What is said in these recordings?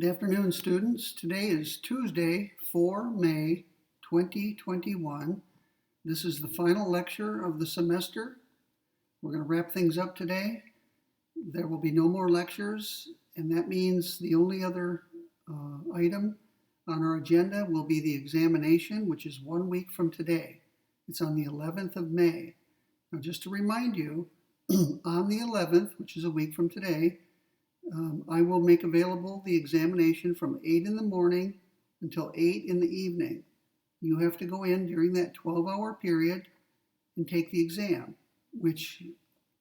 Good afternoon, students. Today is Tuesday, 4 May 2021. This is the final lecture of the semester. We're going to wrap things up today. There will be no more lectures, and that means the only other item on our agenda will be the examination, which is 1 week from today. It's on the 11th of May. Now, just to remind you, on the 11th, which is a week from today, I will make available the examination from 8 in the morning until 8 in the evening. You have to go in during that 12-hour period and take the exam, which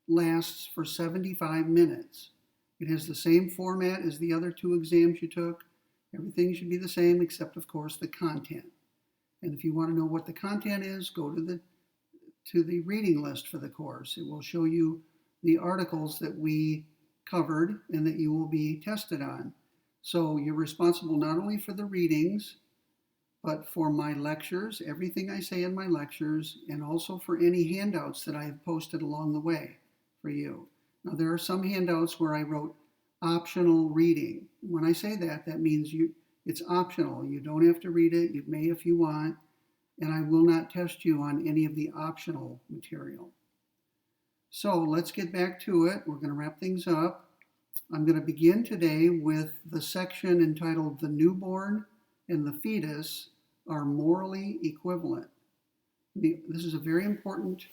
lasts for 75 minutes. It has the same format as the other two exams you took. Everything should be the same except, of course, the content. And if you want to know what the content is, go to the reading list for the course. It will show you the articles that we covered and that you will be tested on. So you're responsible not only for the readings, but for my lectures, everything I say in my lectures, and also for any handouts that I have posted along the way for you. Now, there are some handouts where I wrote optional reading. When I say that, that means it's optional. You don't have to read it. You may if you want, and I will not test you on any of the optional material. So let's get back to it. We're going to wrap things up. I'm going to begin today with the section entitled "The Newborn and the Fetus Are Morally Equivalent." This is a very important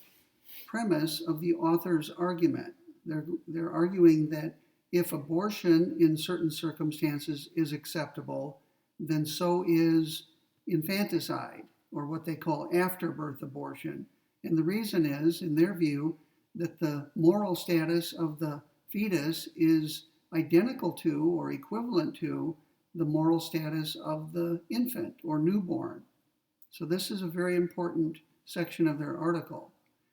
premise of the author's argument. They're arguing that if abortion in certain circumstances is acceptable, then so is infanticide, or what they call afterbirth abortion. And the reason is, in their view, that the moral status of the fetus is identical to or equivalent to the moral status of the infant or newborn. So this is a very important section of their article.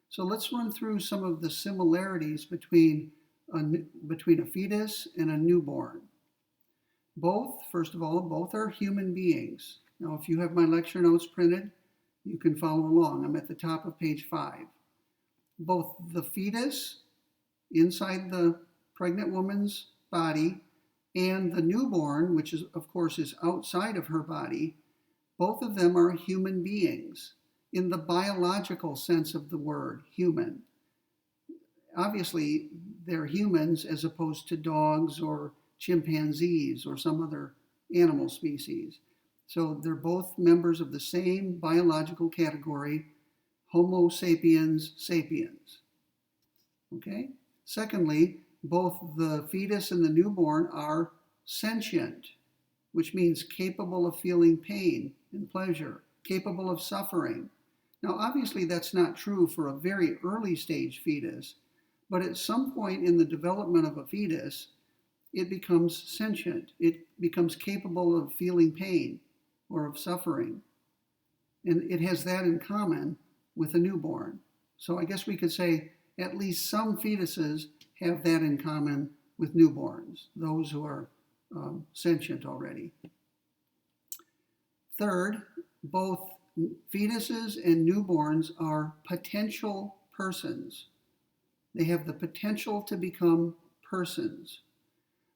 So let's run through some of the similarities between a fetus and a newborn. First of all, both are human beings. Now, if you have my lecture notes printed, you can follow along. I'm at the top of page 5. Both the fetus inside the pregnant woman's body and the newborn, which is, of course, is outside of her body, both of them are human beings in the biological sense of the word human. Obviously, they're humans as opposed to dogs or chimpanzees or some other animal species. So they're both members of the same biological category, Homo sapiens sapiens. Okay? Secondly, both the fetus and the newborn are sentient, which means capable of feeling pain and pleasure, capable of suffering. Now, obviously, that's not true for a very early stage fetus, but at some point in the development of a fetus, it becomes sentient. It becomes capable of feeling pain or of suffering. And it has that in common with a newborn. So I guess we could say at least some fetuses have that in common with newborns, those who are sentient already. Third, both fetuses and newborns are potential persons. They have the potential to become persons.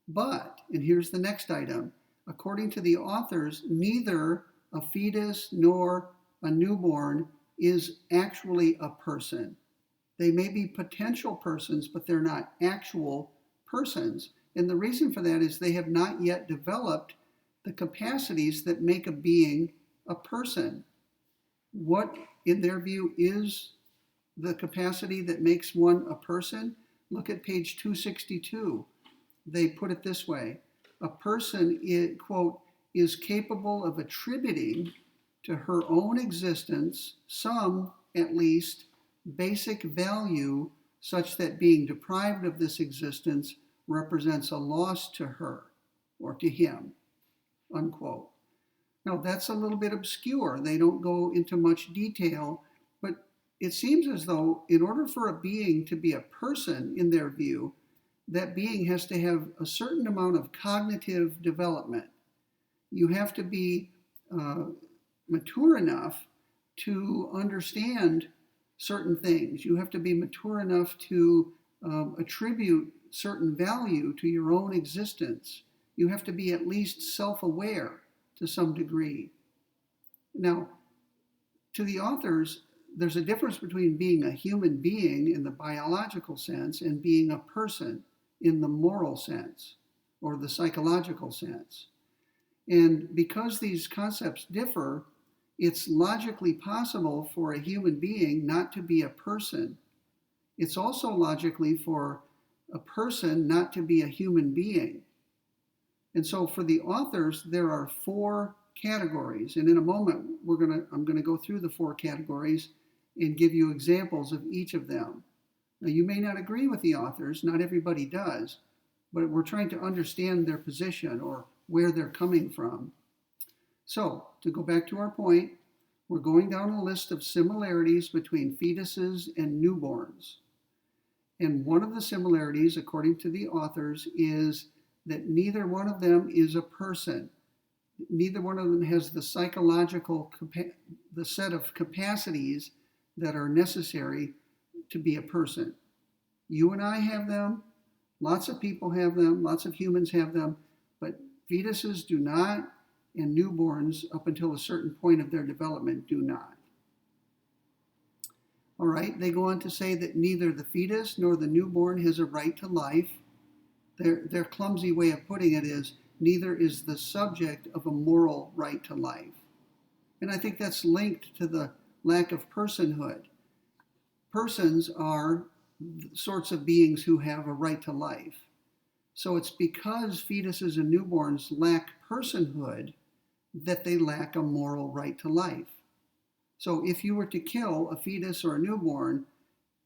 But, and here's the next item, according to the authors, neither a fetus nor a newborn is actually a person. They may be potential persons, but they're not actual persons. And the reason for that is they have not yet developed the capacities that make a being a person. What, in their view, is the capacity that makes one a person? Look at page 262. They put it this way. A person, quote, is capable of attributing to her own existence some, at least, basic value such that being deprived of this existence represents a loss to her or to him, unquote. Now, that's a little bit obscure. They don't go into much detail, but it seems as though in order for a being to be a person, in their view, that being has to have a certain amount of cognitive development. You have to be mature enough to understand certain things. You have to be mature enough to attribute certain value to your own existence. You have to be at least self-aware to some degree. Now, to the authors, there's a difference between being a human being in the biological sense and being a person in the moral sense or the psychological sense. And because these concepts differ, it's logically possible for a human being not to be a person. It's also logically for a person not to be a human being. And so for the authors, there are 4 categories. And in a moment, I'm going to go through the 4 categories and give you examples of each of them. Now, you may not agree with the authors, not everybody does, but we're trying to understand their position or where they're coming from. So, to go back to our point, we're going down a list of similarities between fetuses and newborns. And one of the similarities, according to the authors, is that neither one of them is a person. Neither one of them has the psychological, the set of capacities that are necessary to be a person. You and I have them, lots of people have them, lots of humans have them, but fetuses do not, and newborns, up until a certain point of their development, do not. All right, they go on to say that neither the fetus nor the newborn has a right to life. Their clumsy way of putting it is, neither is the subject of a moral right to life. And I think that's linked to the lack of personhood. Persons are the sorts of beings who have a right to life. So it's because fetuses and newborns lack personhood that they lack a moral right to life. So if you were to kill a fetus or a newborn,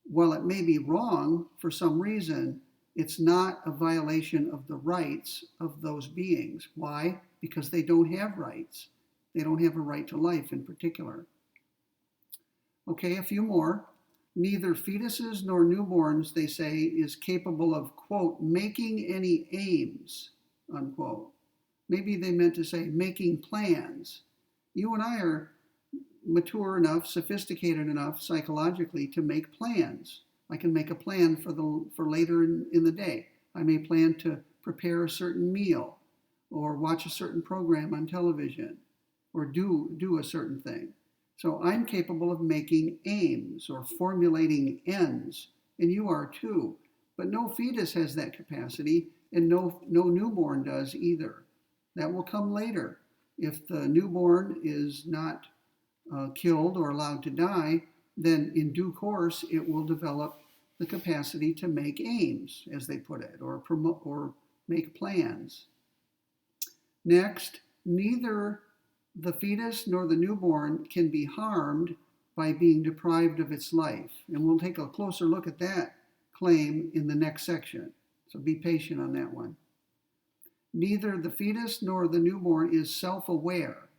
while it may be wrong for some reason, it's not a violation of the rights of those beings. Why? Because they don't have rights. They don't have a right to life in particular. Okay, a few more. Neither fetuses nor newborns, they say, is capable of, quote, making any aims, unquote. Maybe they meant to say making plans. You and I are mature enough, sophisticated enough psychologically to make plans. I can make a plan for later in the day. I may plan to prepare a certain meal or watch a certain program on television or do a certain thing. So I'm capable of making aims or formulating ends, and you are too. But no fetus has that capacity, and no newborn does either. That will come later. If the newborn is not killed or allowed to die, then in due course it will develop the capacity to make aims, as they put it, or promote or make plans. Next, neither the fetus nor the newborn can be harmed by being deprived of its life. And we'll take a closer look at that claim in the next section. So be patient on that one. Neither the fetus nor the newborn is self-aware.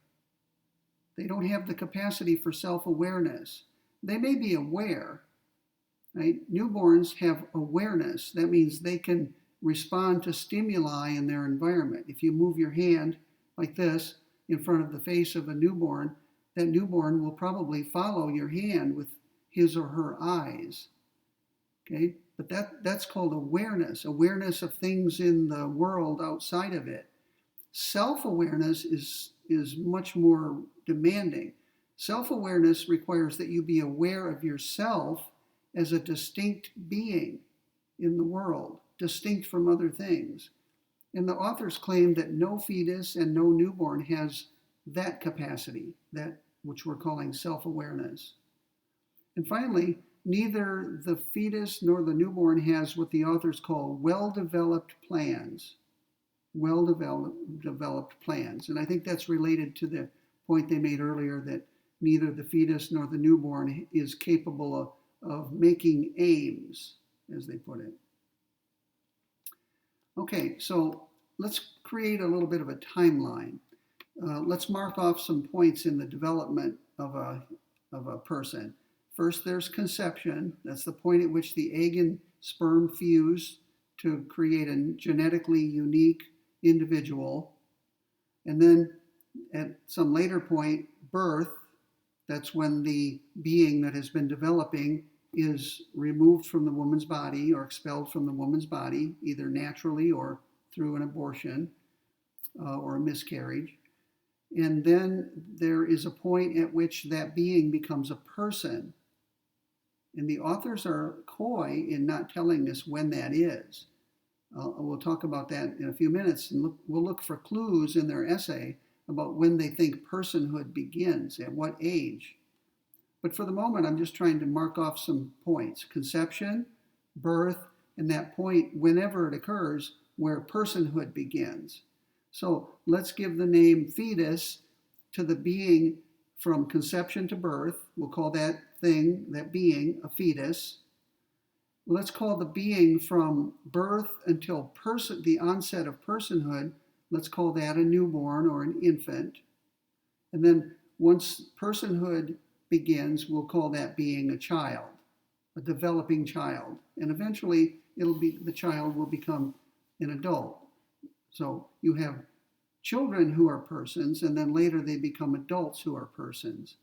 They don't have the capacity for self-awareness. They may be aware, right? Newborns have awareness. That means they can respond to stimuli in their environment. If you move your hand like this in front of the face of a newborn, that newborn will probably follow your hand with his or her eyes. Okay? But that's called awareness of things in the world outside of it. Self-awareness is much more demanding. Self-awareness requires that you be aware of yourself as a distinct being in the world, distinct from other things. And the authors claim that no fetus and no newborn has that capacity, that which we're calling self-awareness. And finally, neither the fetus nor the newborn has what the authors call well-developed plans. Well-developed plans. And I think that's related to the point they made earlier that neither the fetus nor the newborn is capable of making aims, as they put it. Okay, so let's create a little bit of a timeline. Let's mark off some points in the development of a person. First, there's conception. That's the point at which the egg and sperm fuse to create a genetically unique individual. And then at some later point, birth. That's when the being that has been developing is removed from the woman's body or expelled from the woman's body, either naturally or through an abortion. or a miscarriage. And then there is a point at which that being becomes a person. And the authors are coy in not telling us when that is. We'll talk about that in a few minutes, and we'll look for clues in their essay about when they think personhood begins, at what age. But for the moment, I'm just trying to mark off some points. Conception, birth, and that point, whenever it occurs, where personhood begins. So let's give the name fetus to the being from conception to birth. We'll call that thing, that being, a fetus. Let's call the being from birth until the onset of personhood, let's call that a newborn or an infant. And then once personhood begins, we'll call that being a child, a developing child. And eventually the child will become an adult. So you have children who are persons, and then later they become adults who are persons.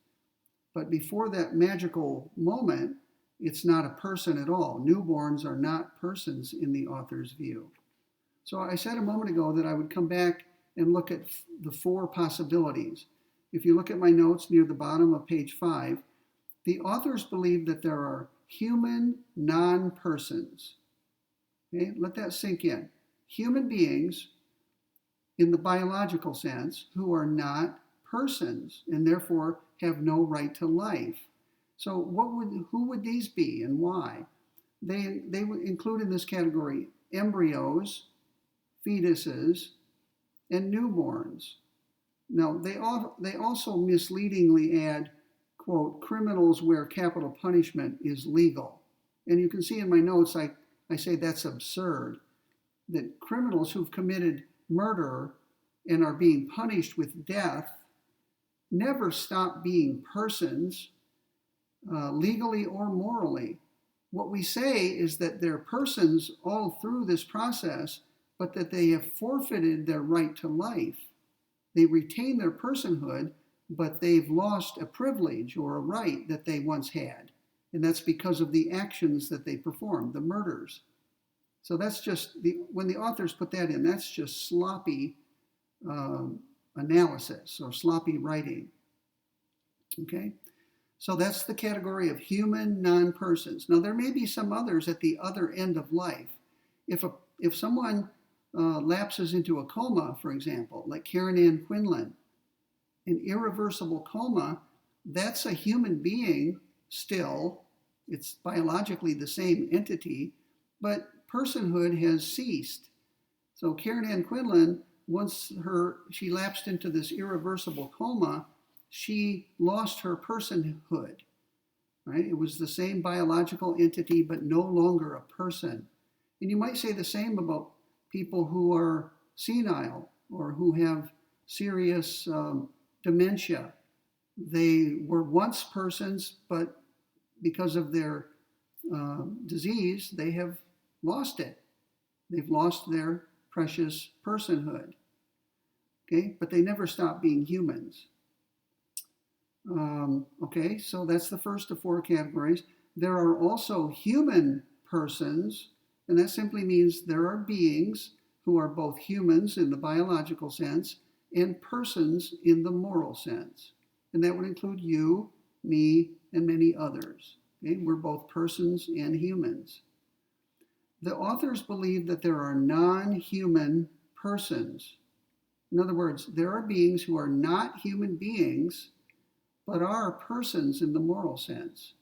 But before that magical moment, it's not a person at all. Newborns are not persons in the author's view. So I said a moment ago that I would come back and look at the four possibilities. If you look at my notes near the bottom of page 5, the authors believe that there are human non-persons. Okay, let that sink in. Human beings, in the biological sense, who are not persons and therefore have no right to life. So who would these be and why? They would include in this category embryos, fetuses, and newborns. Now, they also misleadingly add, quote, criminals where capital punishment is legal. And you can see in my notes, I say that's absurd, that criminals who've committed murder and are being punished with death never stop being persons, legally or morally. What we say is that they're persons all through this process, but that they have forfeited their right to life. They retain their personhood, but they've lost a privilege or a right that they once had. And that's because of the actions that they performed, the murders. So that's just, when the authors put that in, that's just sloppy analysis or sloppy writing. Okay? So that's the category of human non-persons. Now, there may be some others at the other end of life. If someone lapses into a coma, for example, like Karen Ann Quinlan, an irreversible coma, that's a human being still. It's biologically the same entity, but personhood has ceased. So Karen Ann Quinlan, once she lapsed into this irreversible coma, she lost her personhood, right? It was the same biological entity, but no longer a person. And you might say the same about people who are senile or who have serious dementia. They were once persons, but because of their disease, they have lost it. They've lost their precious personhood. Okay, but they never stop being humans. Okay, so that's the first of four categories. There are also human persons, and that simply means there are beings who are both humans in the biological sense and persons in the moral sense. And that would include you, me, and many others. Okay? We're both persons and humans. The authors believe that there are non-human persons. In other words, there are beings who are not human beings, but are persons in the moral sense.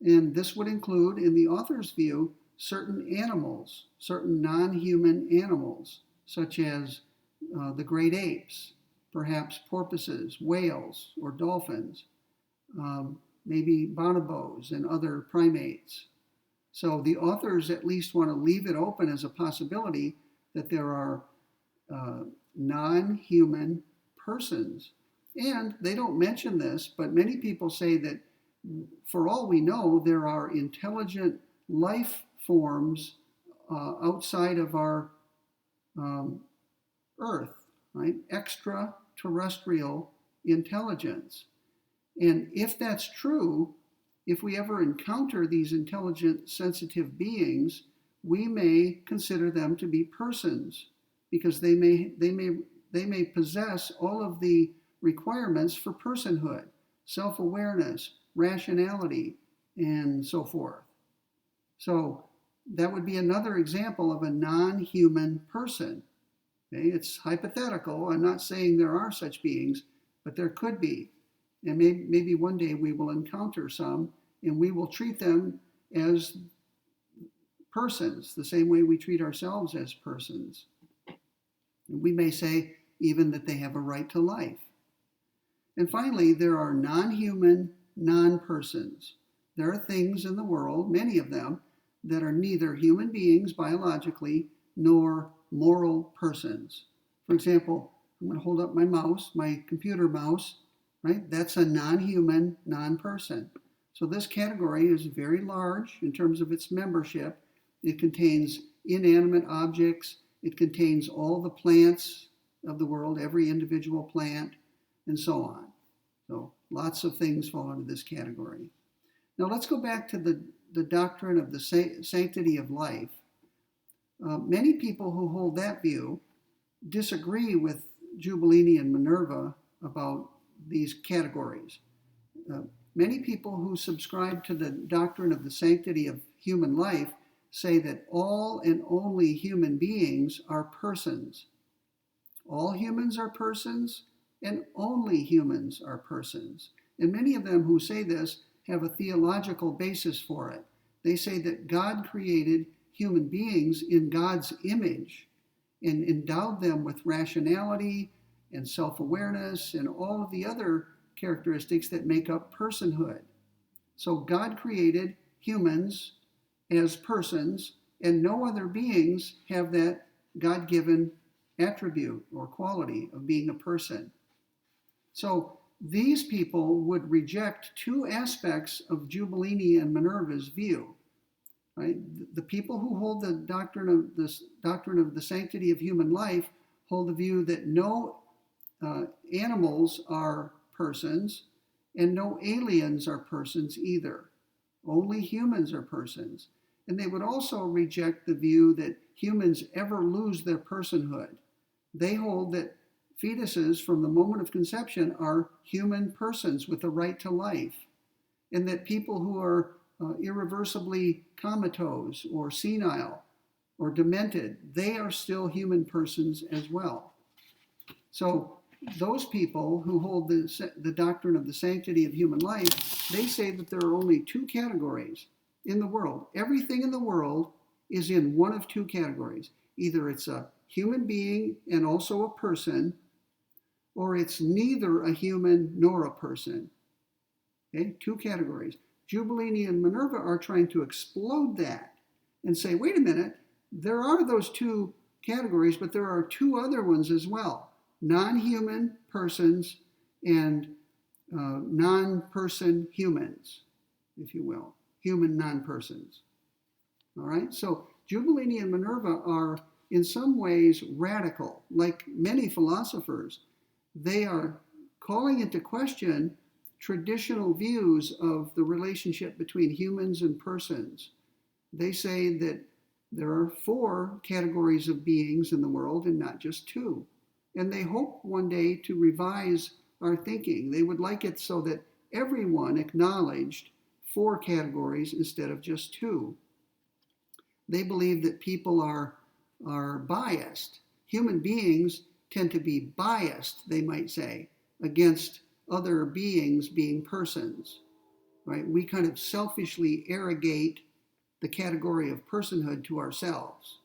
And this would include, in the author's view, certain animals, certain non-human animals, such as the great apes, perhaps porpoises, whales, or dolphins, maybe bonobos and other primates. So the authors at least want to leave it open as a possibility that there are non-human persons. And they don't mention this, but many people say that for all we know, there are intelligent life forms outside of our Earth, right? Extraterrestrial intelligence. And if that's true, if we ever encounter these intelligent, sensitive beings, we may consider them to be persons because they may possess all of the requirements for personhood, self-awareness, rationality, and so forth. So that would be another example of a non-human person. Okay? It's hypothetical. I'm not saying there are such beings, but there could be. And maybe one day we will encounter some, and we will treat them as persons, the same way we treat ourselves as persons. And we may say even that they have a right to life. And finally, there are non-human, non-persons. There are things in the world, many of them, that are neither human beings biologically nor moral persons. For example, I'm going to hold up my mouse, my computer mouse, right? That's a non-human, non-person. So this category is very large in terms of its membership. It contains inanimate objects. It contains all the plants of the world, every individual plant, and so on. So lots of things fall into this category. Now let's go back to the doctrine of the sanctity of life. Many people who hold that view disagree with Giubilini and Minerva about these categories. Many people who subscribe to the doctrine of the sanctity of human life say that all and only human beings are persons. All humans are persons, and only humans are persons. And many of them who say this have a theological basis for it. They say that God created human beings in God's image and endowed them with rationality and self-awareness and all of the other characteristics that make up personhood. So God created humans as persons, and no other beings have that God-given attribute or quality of being a person. So these people would reject two aspects of Giubilini and Minerva's view. Right? The people who hold the doctrine of the sanctity of human life hold the view that no animals are persons and no aliens are persons either. Only humans are persons. And they would also reject the view that humans ever lose their personhood. They hold that fetuses from the moment of conception are human persons with a right to life, and that people who are irreversibly comatose or senile or demented, they are still human persons as well. So those people who hold the doctrine of the sanctity of human life, they say that there are only two categories in the world. Everything in the world is in one of two categories. Either it's a human being and also a person, or it's neither a human nor a person. Okay, two categories. Giubilini and Minerva are trying to explode that and say, wait a minute, there are those two categories, but there are two other ones as well. Non-human persons and non-person humans, if you will. Human non-persons. All right, so Giubilini and Minerva are in some ways radical. Like many philosophers, they are calling into question traditional views of the relationship between humans and persons. They say that there are 4 categories of beings in the world and not just 2. And they hope one day to revise our thinking. They would like it so that everyone acknowledged 4 categories instead of just 2. They believe that people are biased. Human beings tend to be biased, they might say, against other beings being persons. Right? We kind of selfishly arrogate the category of personhood to ourselves.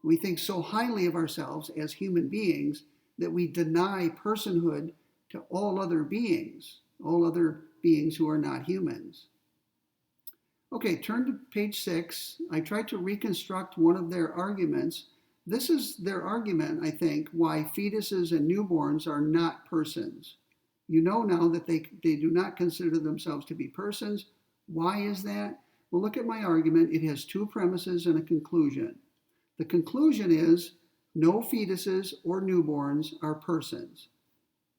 We think so highly of ourselves as human beings that we deny personhood to all other beings who are not humans. Okay, turn to page 6. I tried to reconstruct one of their arguments. This is their argument, I think, why fetuses and newborns are not persons. You know now that they do not consider themselves to be persons. Why is that? Well, look at my argument. It has 2 premises and a conclusion. The conclusion is no fetuses or newborns are persons,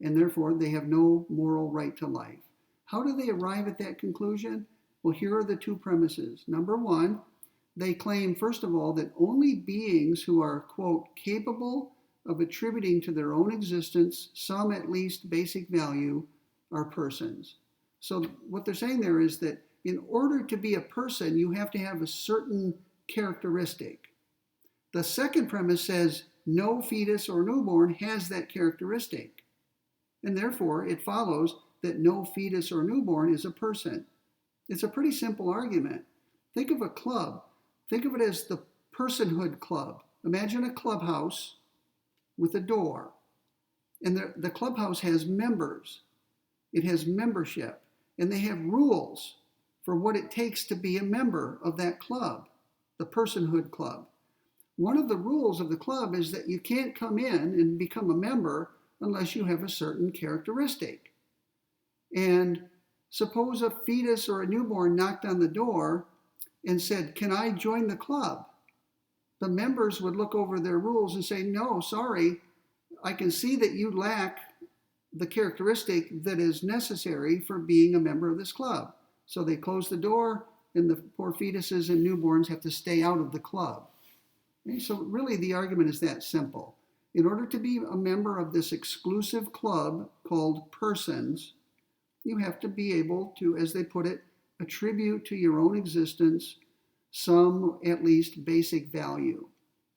and therefore they have no moral right to life. How do they arrive at that conclusion? Well, here are the 2 premises. Number 1, they claim, first of all, that only beings who are, quote, capable of attributing to their own existence some at least basic value are persons. So what they're saying there is that in order to be a person, you have to have a certain characteristic. The second premise says no fetus or newborn has that characteristic. And therefore, it follows that no fetus or newborn is a person. It's a pretty simple argument. Think of a club. Think of it as the personhood club. Imagine a clubhouse with a door. And the clubhouse has members. It has membership. And they have rules for what it takes to be a member of that club, the personhood club. One of the rules of the club is that you can't come in and become a member unless you have a certain characteristic. And suppose a fetus or a newborn knocked on the door and said, "Can I join the club?" The members would look over their rules and say, "No, sorry, I can see that you lack the characteristic that is necessary for being a member of this club." So they close the door, and the poor fetuses and newborns have to stay out of the club. Okay, so really the argument is that simple. In order to be a member of this exclusive club called persons, you have to be able to, as they put it, attribute to your own existence some at least basic value.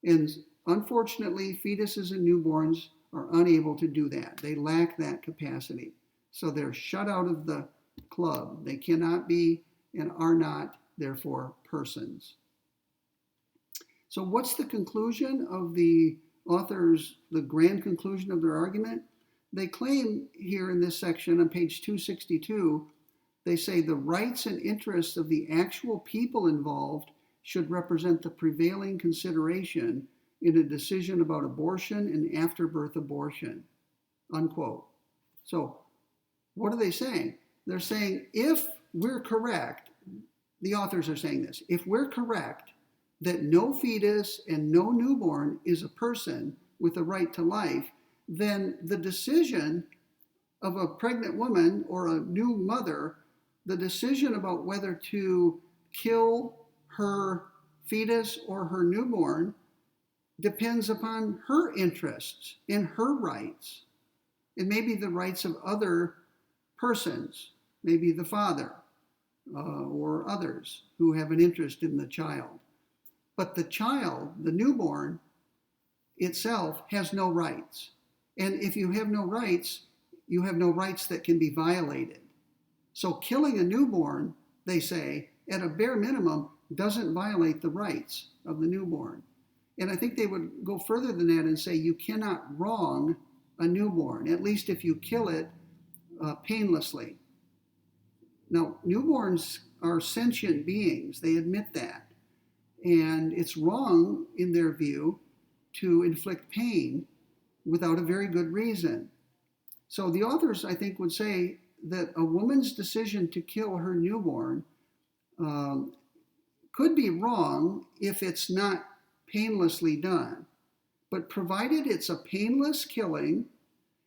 And unfortunately, fetuses and newborns are unable to do that. They lack that capacity. So they're shut out of the club. They cannot be and are not, therefore, persons. So what's the conclusion of the authors, the grand conclusion of their argument? They claim here in this section on page 262, they say the rights and interests of the actual people involved should represent the prevailing consideration in a decision about abortion and afterbirth abortion, unquote. So what are they saying? They're saying if we're correct, the authors are saying this, if we're correct that no fetus and no newborn is a person with a right to life, then the decision of a pregnant woman or a new mother, the decision about whether to kill her fetus or her newborn depends upon her interests and her rights. It may be the rights of other persons, maybe the father or others who have an interest in the child. But the child, the newborn itself, has no rights. And if you have no rights, you have no rights that can be violated. So killing a newborn, they say, at a bare minimum, doesn't violate the rights of the newborn. And I think they would go further than that and say you cannot wrong a newborn, at least if you kill it painlessly. Now, newborns are sentient beings. They admit that. And it's wrong, in their view, to inflict pain without a very good reason. So the authors, I think, would say that a woman's decision to kill her newborn could be wrong if it's not painlessly done. But provided it's a painless killing,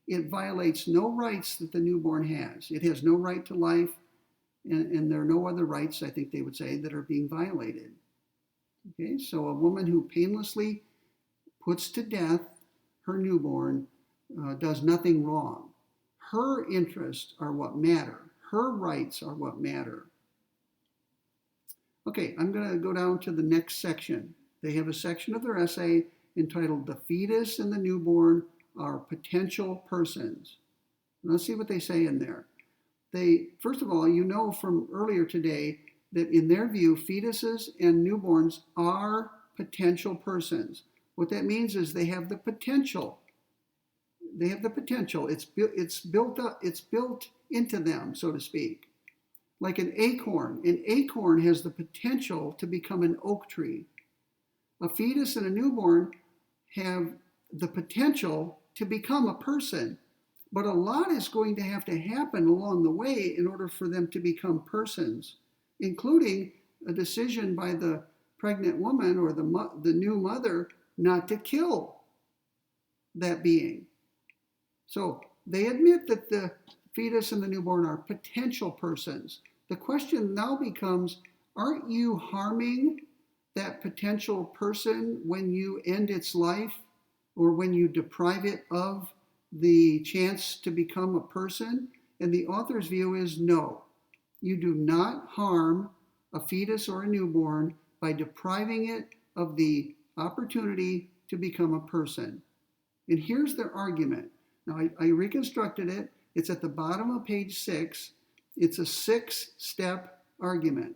it violates no rights that the newborn has. It has no right to life, and there are no other rights, I think they would say, that are being violated. Okay, so a woman who painlessly puts to death her newborn does nothing wrong. Her interests are what matter. Her rights are what matter. Okay, I'm going to go down to the next section. They have a section of their essay entitled "The Fetus and the Newborn Are Potential Persons." Let's see what they say in there. First of all, you know from earlier today that in their view, fetuses and newborns are potential persons. What that means is they have the potential. They have the potential. It's built up. It's built into them, so to speak. Like an acorn. An acorn has the potential to become an oak tree. A fetus and a newborn have the potential to become a person. But a lot is going to have to happen along the way in order for them to become persons, including a decision by the pregnant woman or the new mother not to kill that being. So they admit that the fetus and the newborn are potential persons. The question now becomes, aren't you harming that potential person when you end its life or when you deprive it of the chance to become a person? And the author's view is no. You do not harm a fetus or a newborn by depriving it of the opportunity to become a person. And here's their argument. Now, I reconstructed it. It's at the bottom of page 6. It's a 6-step argument.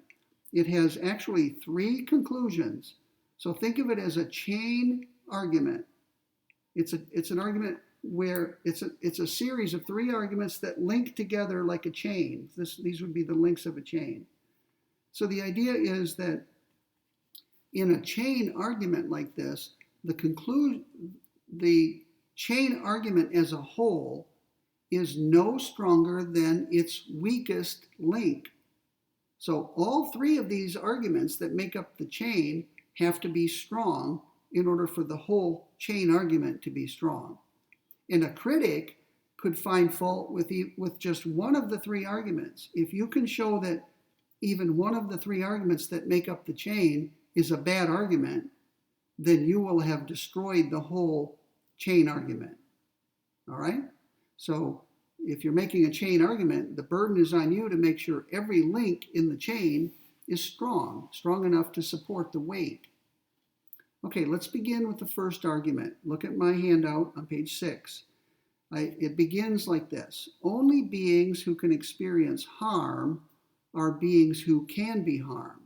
It has actually 3 conclusions. So think of it as a chain argument. It's an argument where it's a series of 3 arguments that link together like a chain. These would be the links of a chain. So the idea is that in a chain argument like this, the chain argument as a whole is no stronger than its weakest link. So all 3 of these arguments that make up the chain have to be strong in order for the whole chain argument to be strong. And a critic could find fault with just one of the 3 arguments. If you can show that even one of the 3 arguments that make up the chain is a bad argument, then you will have destroyed the whole chain argument. All right? So if you're making a chain argument, the burden is on you to make sure every link in the chain is strong enough to support the weight. Okay, let's begin with the first argument. Look at my handout on page 6. It begins like this. Only beings who can experience harm are beings who can be harmed.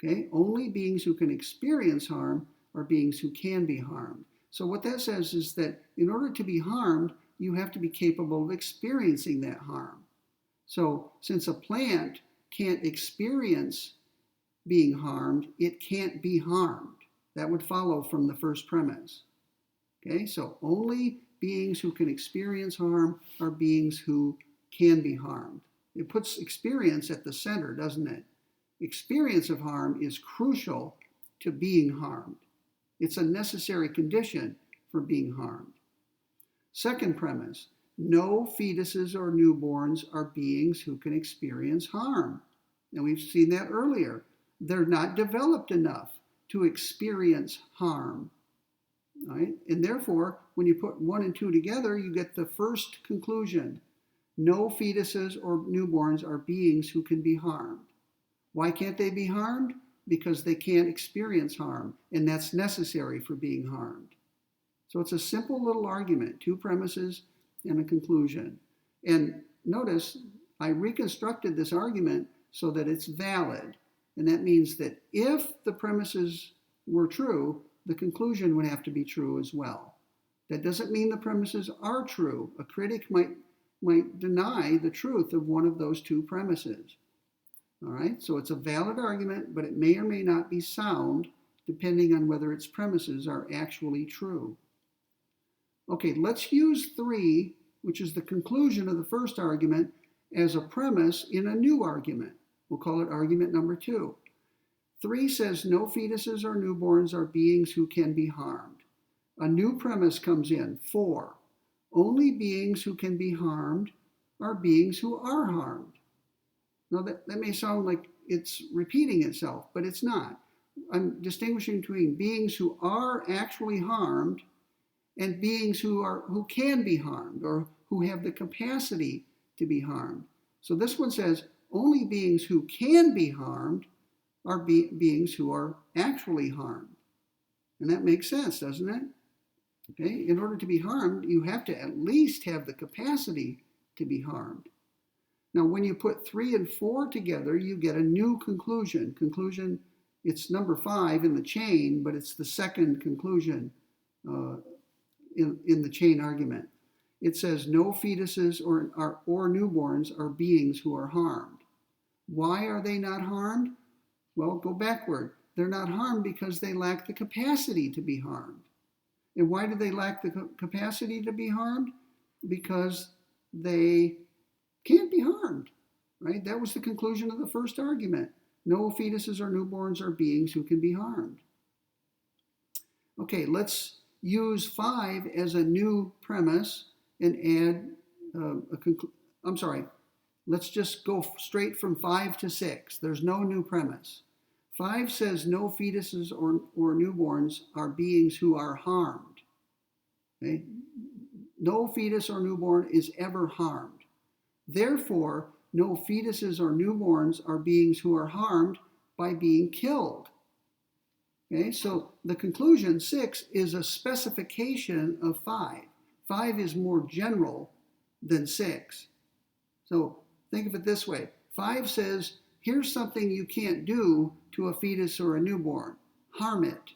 Okay, only beings who can experience harm are beings who can be harmed. So what that says is that in order to be harmed, you have to be capable of experiencing that harm. So since a plant can't experience being harmed, it can't be harmed. That would follow from the first premise. Okay, so only beings who can experience harm are beings who can be harmed. It puts experience at the center, doesn't it? Experience of harm is crucial to being harmed. It's a necessary condition for being harmed. Second premise, no fetuses or newborns are beings who can experience harm. And we've seen that earlier. They're not developed enough to experience harm. Right? And therefore, when you put 1 and 2 together, you get the first conclusion. No fetuses or newborns are beings who can be harmed. Why can't they be harmed? Because they can't experience harm, and that's necessary for being harmed. So it's a simple little argument, 2 premises and a conclusion. And notice, I reconstructed this argument so that it's valid. And that means that if the premises were true, the conclusion would have to be true as well. That doesn't mean the premises are true. A critic might deny the truth of one of those 2 premises. All right, so it's a valid argument, but it may or may not be sound depending on whether its premises are actually true. Okay, let's use 3, which is the conclusion of the first argument, as a premise in a new argument. We'll call it argument number 2. 3 says no fetuses or newborns are beings who can be harmed. A new premise comes in, 4. Only beings who can be harmed are beings who are harmed. Now that may sound like it's repeating itself, but it's not. I'm distinguishing between beings who are actually harmed and beings who can be harmed or who have the capacity to be harmed. So this one says only beings who can be harmed are beings who are actually harmed. And that makes sense, doesn't it? Okay, in order to be harmed, you have to at least have the capacity to be harmed. Now, when you put 3 and 4 together, you get a new conclusion. Conclusion, it's number 5 in the chain, but it's the second conclusion in the chain argument. It says no fetuses or newborns are beings who are harmed. Why are they not harmed? Well, go backward. They're not harmed because they lack the capacity to be harmed. And why do they lack the capacity to be harmed? Because they can't be harmed, right? That was the conclusion of the first argument. No fetuses or newborns are beings who can be harmed. Okay, let's use 5 as a new premise and add let's just go straight from 5 to 6. There's no new premise. 5 says no fetuses or newborns are beings who are harmed. Okay? No fetus or newborn is ever harmed. Therefore, no fetuses or newborns are beings who are harmed by being killed. Okay, so the conclusion 6 is a specification of 5. 5 is more general than 6. So think of it this way. 5 says, here's something you can't do to a fetus or a newborn. Harm it.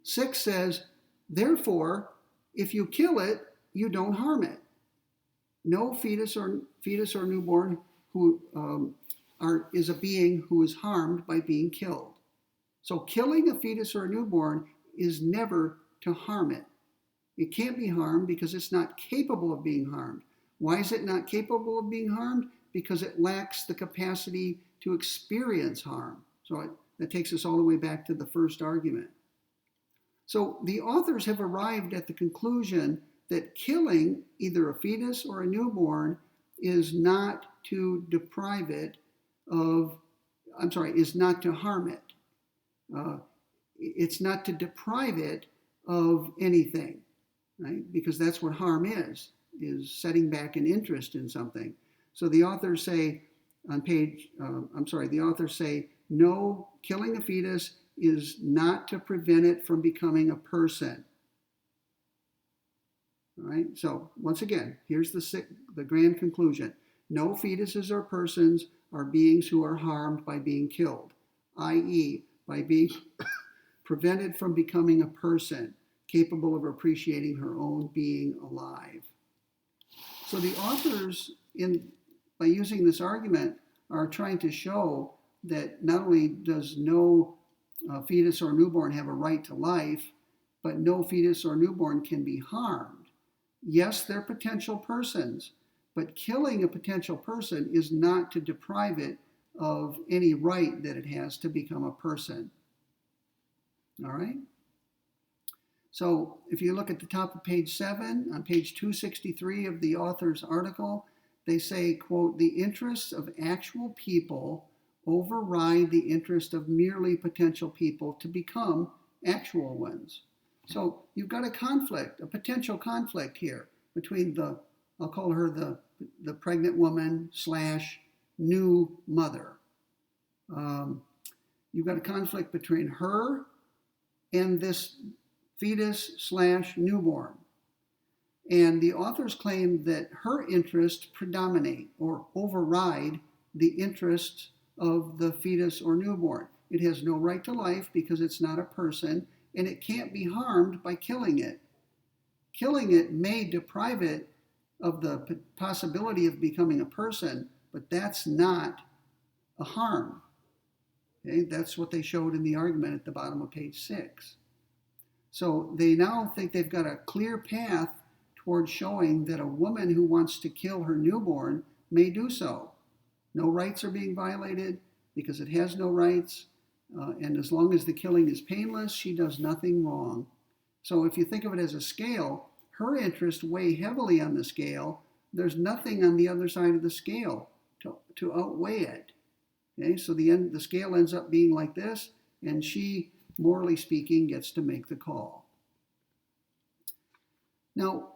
6 says, therefore, if you kill it, you don't harm it. No fetus or newborn who is a being who is harmed by being killed. So killing a fetus or a newborn is never to harm it. It can't be harmed because it's not capable of being harmed. Why is it not capable of being harmed? Because it lacks the capacity to experience harm. So that takes us all the way back to the first argument. So the authors have arrived at the conclusion that killing either a fetus or a newborn is not to deprive it of, is not to harm it. It's not to deprive it of anything, right? Because that's what harm is setting back an interest in something. So the authors say the authors say, no, killing a fetus is not to prevent it from becoming a person. All right, so once again, here's the grand conclusion. No fetuses or persons are beings who are harmed by being killed, i.e., by being prevented from becoming a person capable of appreciating her own being alive. So the authors, by using this argument, are trying to show that not only does no fetus or newborn have a right to life, but no fetus or newborn can be harmed. Yes, they're potential persons, but killing a potential person is not to deprive it of any right that it has to become a person. All right? So if you look at the top of page 7, on page 263 of the author's article, they say, quote, the interests of actual people override the interest of merely potential people to become actual ones. So you've got a conflict, a potential conflict here between I'll call her the pregnant woman / new mother. You've got a conflict between her and this fetus / newborn. And the authors claim that her interests predominate or override the interests of the fetus or newborn. It has no right to life because it's not a person, and it can't be harmed by killing it. Killing it may deprive it of the possibility of becoming a person, but that's not a harm. Okay? That's what they showed in the argument at the bottom of page 6. So they now think they've got a clear path towards showing that a woman who wants to kill her newborn may do so. No rights are being violated because it has no rights. And as long as the killing is painless, she does nothing wrong. So if you think of it as a scale, her interests weigh heavily on the scale. There's nothing on the other side of the scale to outweigh it. Okay, so the scale ends up being like this, and she, morally speaking, gets to make the call. Now,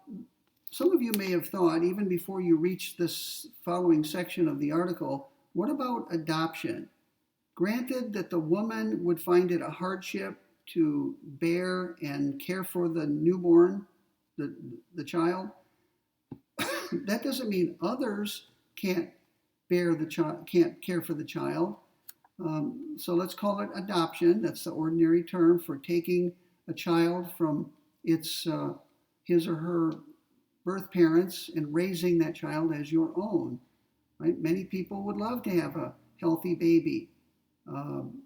some of you may have thought, even before you reach this following section of the article, what about adoption? Granted that the woman would find it a hardship to bear and care for the newborn, the child, that doesn't mean others can't bear the child, can't care for the child. So let's call it adoption. That's the ordinary term for taking a child from his or her birth parents and raising that child as your own. Right? Many people would love to have a healthy baby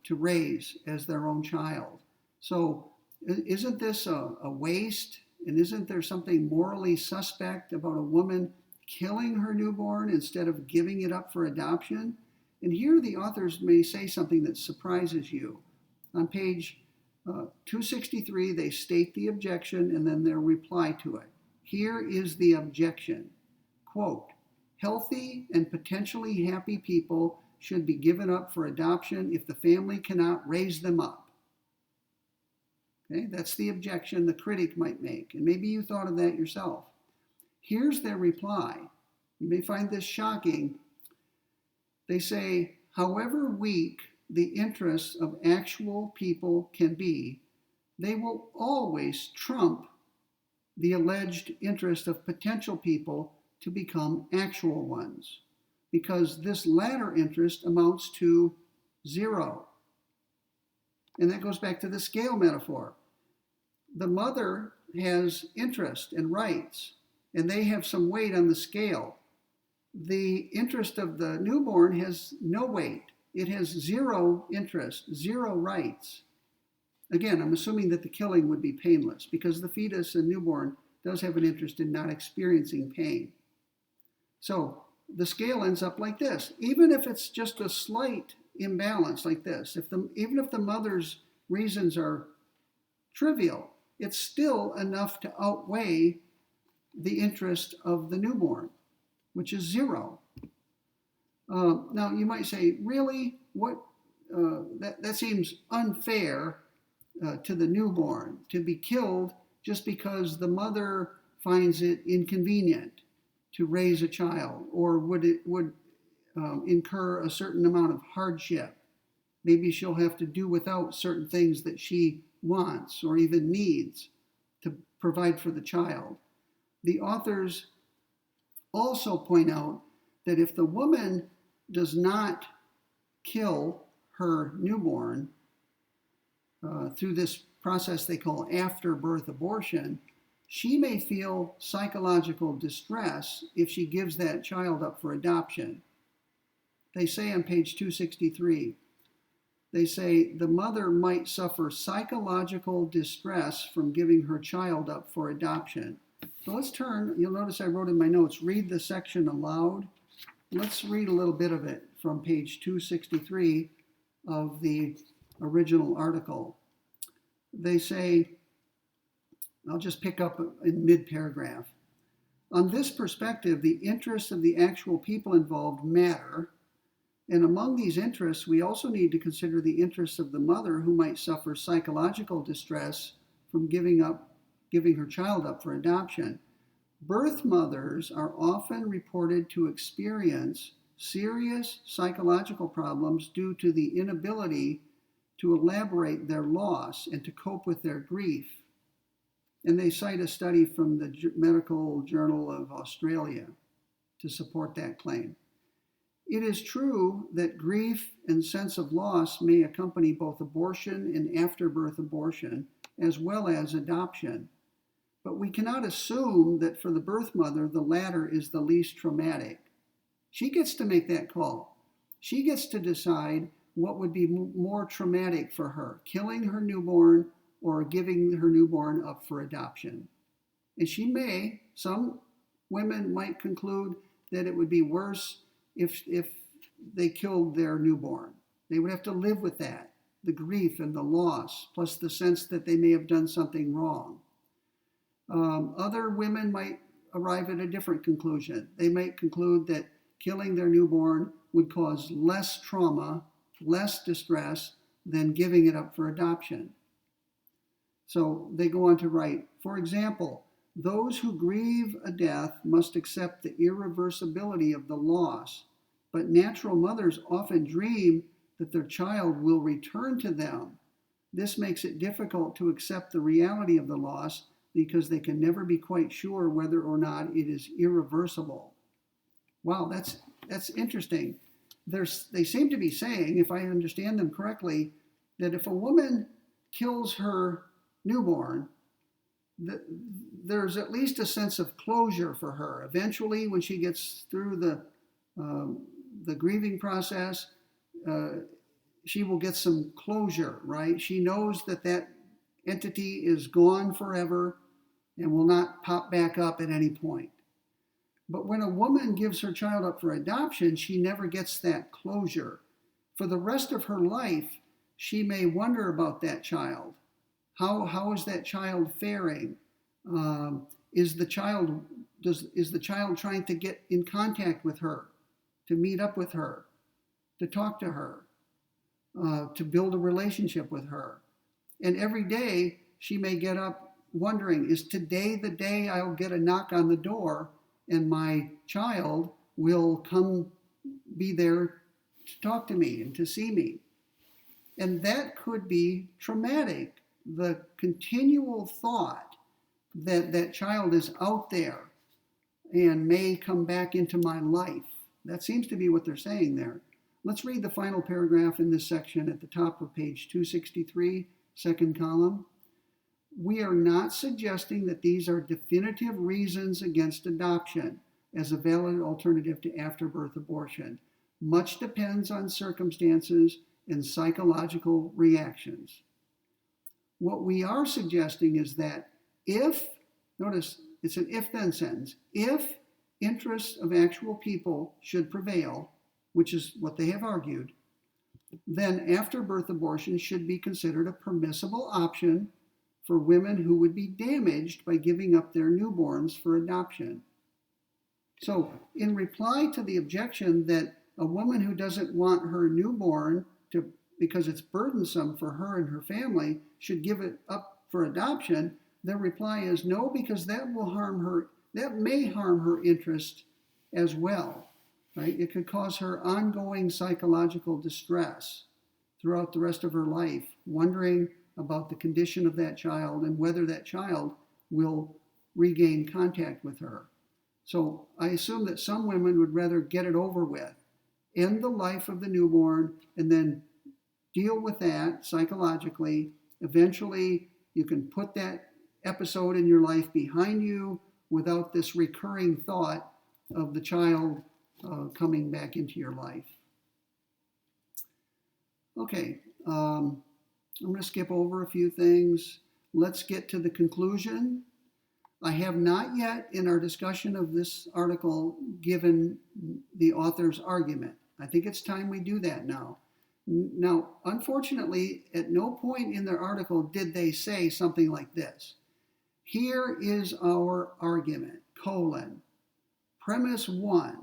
to raise as their own child. So isn't this a waste? And isn't there something morally suspect about a woman killing her newborn instead of giving it up for adoption? And here the authors may say something that surprises you. On page 263, they state the objection and then their reply to it. Here is the objection. Quote, healthy and potentially happy people should be given up for adoption if the family cannot raise them up. Okay, that's the objection the critic might make, and maybe you thought of that yourself. Here's their reply. You may find this shocking. They say, however weak the interests of actual people can be, they will always trump the alleged interest of potential people to become actual ones, because this latter interest amounts to zero. And that goes back to the scale metaphor. The mother has interest and rights, and they have some weight on the scale. The interest of the newborn has no weight. It has zero interest, zero rights. Again, I'm assuming that the killing would be painless, because the fetus and newborn does have an interest in not experiencing pain. So the scale ends up like this. Even if it's just a slight imbalance like this, even if the mother's reasons are trivial, it's still enough to outweigh the interest of the newborn, which is zero. Now you might say, really? That seems unfair to the newborn to be killed just because the mother finds it inconvenient to raise a child, or would incur a certain amount of hardship. Maybe she'll have to do without certain things that she wants or even needs to provide for the child. The authors also point out that if the woman does not kill her newborn through this process they call after-birth abortion, she may feel psychological distress if she gives that child up for adoption. They say on page 263, they say the mother might suffer psychological distress from giving her child up for adoption. So let's turn, you'll notice I wrote in my notes, read the section aloud. Let's read a little bit of it from page 263 of the original article. They say, I'll just pick up in mid-paragraph. On this perspective, the interests of the actual people involved matter, and among these interests, we also need to consider the interests of the mother who might suffer psychological distress from giving her child up for adoption. Birth mothers are often reported to experience serious psychological problems due to the inability to elaborate their loss and to cope with their grief. And they cite a study from the Medical Journal of Australia to support that claim. It is true that grief and sense of loss may accompany both abortion and after-birth abortion, as well as adoption. But we cannot assume that for the birth mother, the latter is the least traumatic. She gets to make that call. She gets to decide what would be more traumatic for her, killing her newborn or giving her newborn up for adoption. And some women might conclude that it would be worse if they killed their newborn. They would have to live with that, the grief and the loss, plus the sense that they may have done something wrong. Other women might arrive at a different conclusion. They might conclude that killing their newborn would cause less trauma, less distress than giving it up for adoption. So they go on to write, for example, those who grieve a death must accept the irreversibility of the loss, but natural mothers often dream that their child will return to them. This makes it difficult to accept the reality of the loss because they can never be quite sure whether or not it is irreversible. Wow, that's interesting. They seem to be saying, if I understand them correctly, that if a woman kills her newborn, there's at least a sense of closure for her. Eventually, when she gets through the grieving process, she will get some closure, right? She knows that entity is gone forever and will not pop back up at any point. But when a woman gives her child up for adoption, she never gets that closure. For the rest of her life, she may wonder about that child. How is that child faring? Is the child trying to get in contact with her, to meet up with her, to talk to her, to build a relationship with her? And every day she may get up wondering, is today the day I'll get a knock on the door and my child will come be there to talk to me and to see me? And that could be traumatic. The continual thought that that child is out there and may come back into my life. That seems to be what they're saying there. Let's read the final paragraph in this section at the top of page 263, second column. We are not suggesting that these are definitive reasons against adoption as a valid alternative to after-birth abortion. Much depends on circumstances and psychological reactions. What we are suggesting is that if, notice it's an if-then sentence, if interests of actual people should prevail, which is what they have argued, then after-birth abortion should be considered a permissible option for women who would be damaged by giving up their newborns for adoption. So, in reply to the objection that a woman who doesn't want her newborn to, because it's burdensome for her and her family, should give it up for adoption, their reply is no, because that will harm her, that may harm her interest as well, right? It could cause her ongoing psychological distress throughout the rest of her life, wondering about the condition of that child and whether that child will regain contact with her. So I assume that some women would rather get it over with, end the life of the newborn, and then deal with that psychologically. Eventually, you can put that episode in your life behind you without this recurring thought of the child coming back into your life. Okay, I'm going to skip over a few things. Let's get to the conclusion. I have not yet, in our discussion of this article, given the author's argument. I think it's time we do that now. Now, unfortunately, at no point in their article did they say something like this. Here is our argument, colon, premise 1,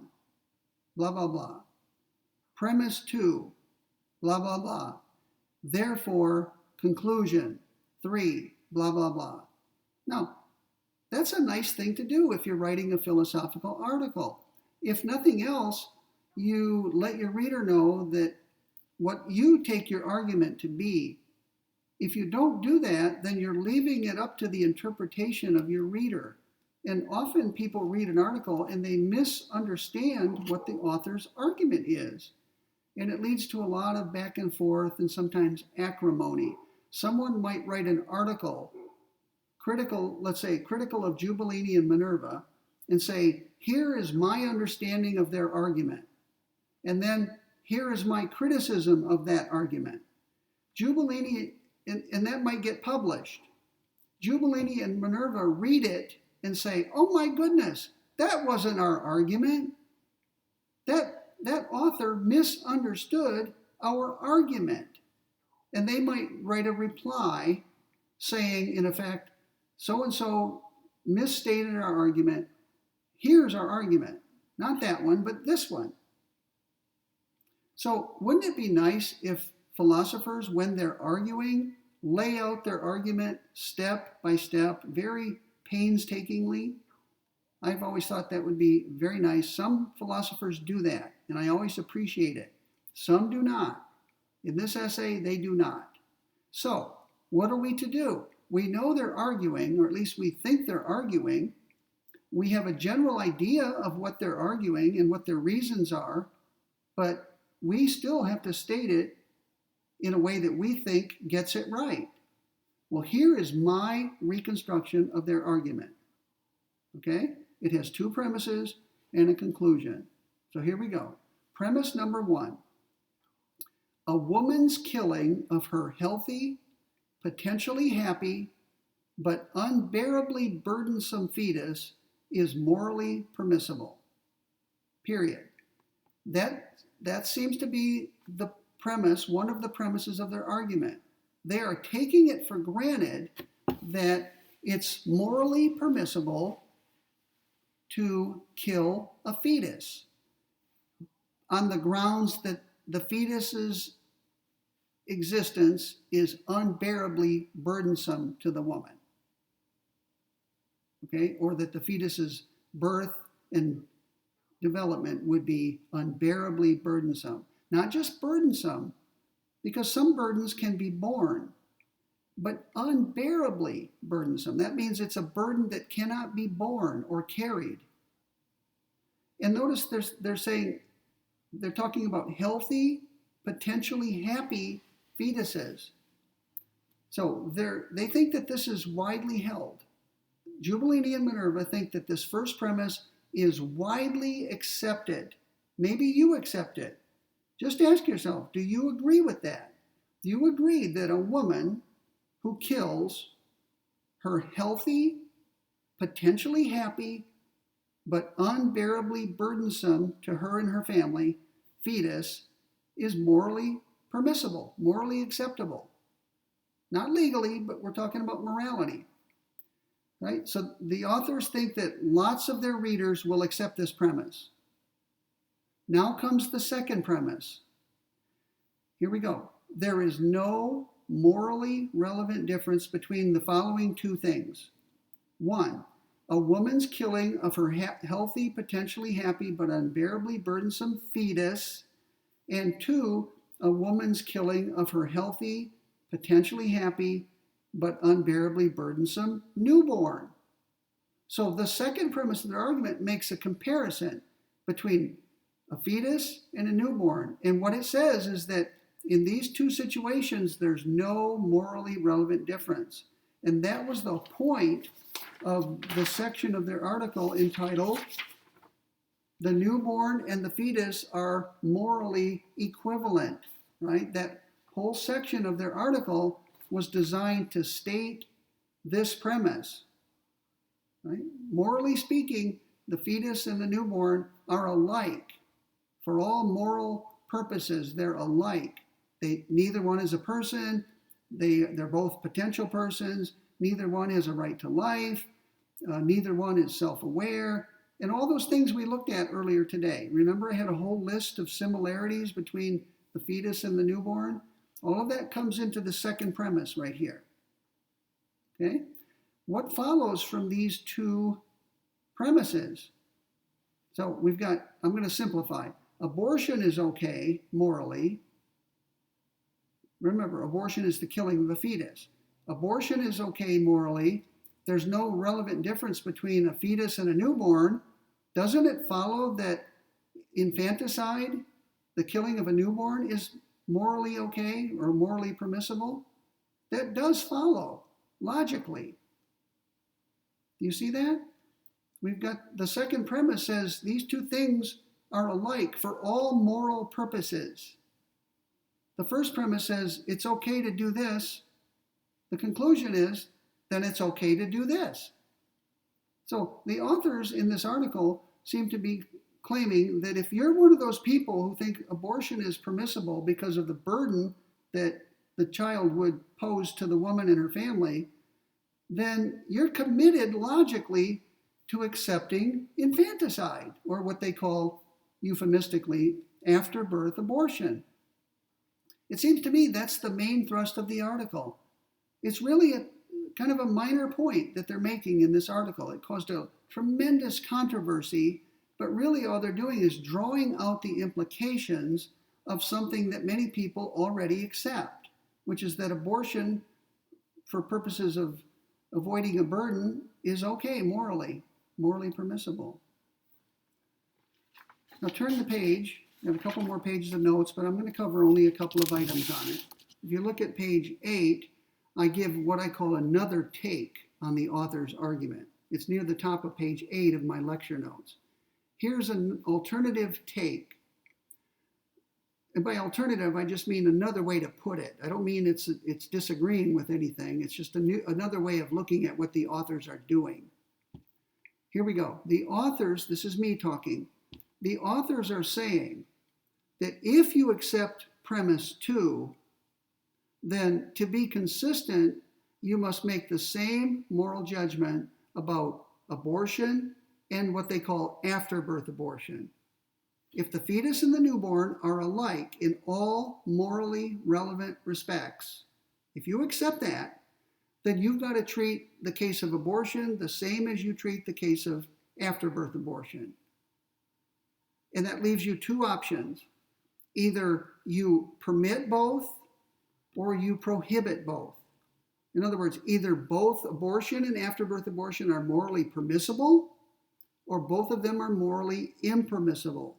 blah, blah, blah. Premise 2, blah, blah, blah. Therefore, conclusion 3, blah, blah, blah. Now, that's a nice thing to do if you're writing a philosophical article. If nothing else, you let your reader know that what you take your argument to be. If you don't do that, then you're leaving it up to the interpretation of your reader. And often people read an article and they misunderstand what the author's argument is. And it leads to a lot of back and forth and sometimes acrimony. Someone might write an article critical, let's say critical of Giubilini and Minerva, and say, here is my understanding of their argument. And then here is my criticism of that argument. Giubilini, and that might get published. Giubilini and Minerva read it and say, oh my goodness, that wasn't our argument. That author misunderstood our argument. And they might write a reply saying, in effect, so-and-so misstated our argument. Here's our argument. Not that one, but this one. So wouldn't it be nice if philosophers, when they're arguing, lay out their argument step by step, very painstakingly? I've always thought that would be very nice. Some philosophers do that, and I always appreciate it. Some do not. In this essay, they do not. So, what are we to do? We know they're arguing, or at least we think they're arguing. We have a general idea of what they're arguing and what their reasons are, but we still have to state it in a way that we think gets it right. Well, here is my reconstruction of their argument. Okay? It has two premises and a conclusion. So here we go. Premise number 1. A woman's killing of her healthy, potentially happy, but unbearably burdensome fetus is morally permissible. Period. That seems to be the premise, one of the premises of their argument. They are taking it for granted that it's morally permissible to kill a fetus on the grounds that the fetus's existence is unbearably burdensome to the woman. Okay, or that the fetus's birth and development would be unbearably burdensome. Not just burdensome, because some burdens can be borne, but unbearably burdensome. That means it's a burden that cannot be borne or carried. And notice they're talking about healthy, potentially happy fetuses. So they think that this is widely held. Jubilini and Minerva think that this first premise is widely accepted. Maybe you accept it. Just ask yourself, do you agree with that? Do you agree that a woman who kills her healthy, potentially happy, but unbearably burdensome to her and her family fetus is morally permissible, morally acceptable? Not legally, but we're talking about morality. Right? So the authors think that lots of their readers will accept this premise. Now comes the second premise. Here we go. There is no morally relevant difference between the following two things. One, a woman's killing of her healthy, potentially happy, but unbearably burdensome fetus. And two, a woman's killing of her healthy, potentially happy, but unbearably burdensome newborn. So the second premise of their argument makes a comparison between a fetus and a newborn. And what it says is that in these two situations, there's no morally relevant difference. And that was the point of the section of their article entitled, "The Newborn and the Fetus Are Morally Equivalent," right? That whole section of their article was designed to state this premise. Right? Morally speaking, the fetus and the newborn are alike. For all moral purposes, they're alike. Neither one is a person. They're both potential persons. Neither one has a right to life. Neither one is self-aware. And all those things we looked at earlier today. Remember, I had a whole list of similarities between the fetus and the newborn? All of that comes into the second premise right here. Okay? What follows from these two premises? So I'm going to simplify. Abortion is okay morally. Remember, abortion is the killing of a fetus. Abortion is okay morally. There's no relevant difference between a fetus and a newborn. Doesn't it follow that infanticide, the killing of a newborn, is morally okay or morally permissible? That does follow logically. Do you see that? We've got the second premise says these two things are alike for all moral purposes. The first premise says it's okay to do this. The conclusion is then it's okay to do this. So the authors in this article seem to be claiming that if you're one of those people who think abortion is permissible because of the burden that the child would pose to the woman and her family, then you're committed logically to accepting infanticide, or what they call euphemistically after birth abortion. It seems to me that's the main thrust of the article. It's really a kind of a minor point that they're making in this article. It caused a tremendous controversy, but really all they're doing is drawing out the implications of something that many people already accept, which is that abortion, for purposes of avoiding a burden, is okay morally permissible. Now turn the page. I have a couple more pages of notes, but I'm going to cover only a couple of items on it. If you look at page 8, I give what I call another take on the author's argument. It's near the top of page 8 of my lecture notes. Here's an alternative take. And by alternative, I just mean another way to put it. I don't mean it's disagreeing with anything. It's just another way of looking at what the authors are doing. Here we go. The authors, this is me talking, the authors are saying that if you accept premise 2, then to be consistent, you must make the same moral judgment about abortion and what they call afterbirth abortion. if the fetus and the newborn are alike in all morally relevant respects, if you accept that, then you've got to treat the case of abortion the same as you treat the case of afterbirth abortion. And that leaves you two options. Either you permit both or you prohibit both. In other words, either both abortion and afterbirth abortion are morally permissible, or both of them are morally impermissible.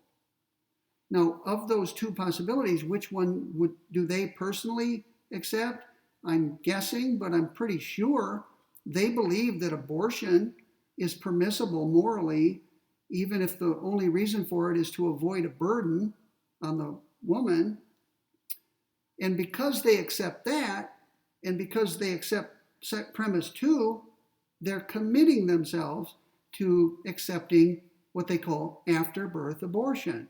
Now, of those two possibilities, which one do they personally accept? I'm guessing, but I'm pretty sure they believe that abortion is permissible morally, even if the only reason for it is to avoid a burden on the woman. And because they accept that, and because they accept premise 2, they're committing themselves to accepting what they call after-birth abortion.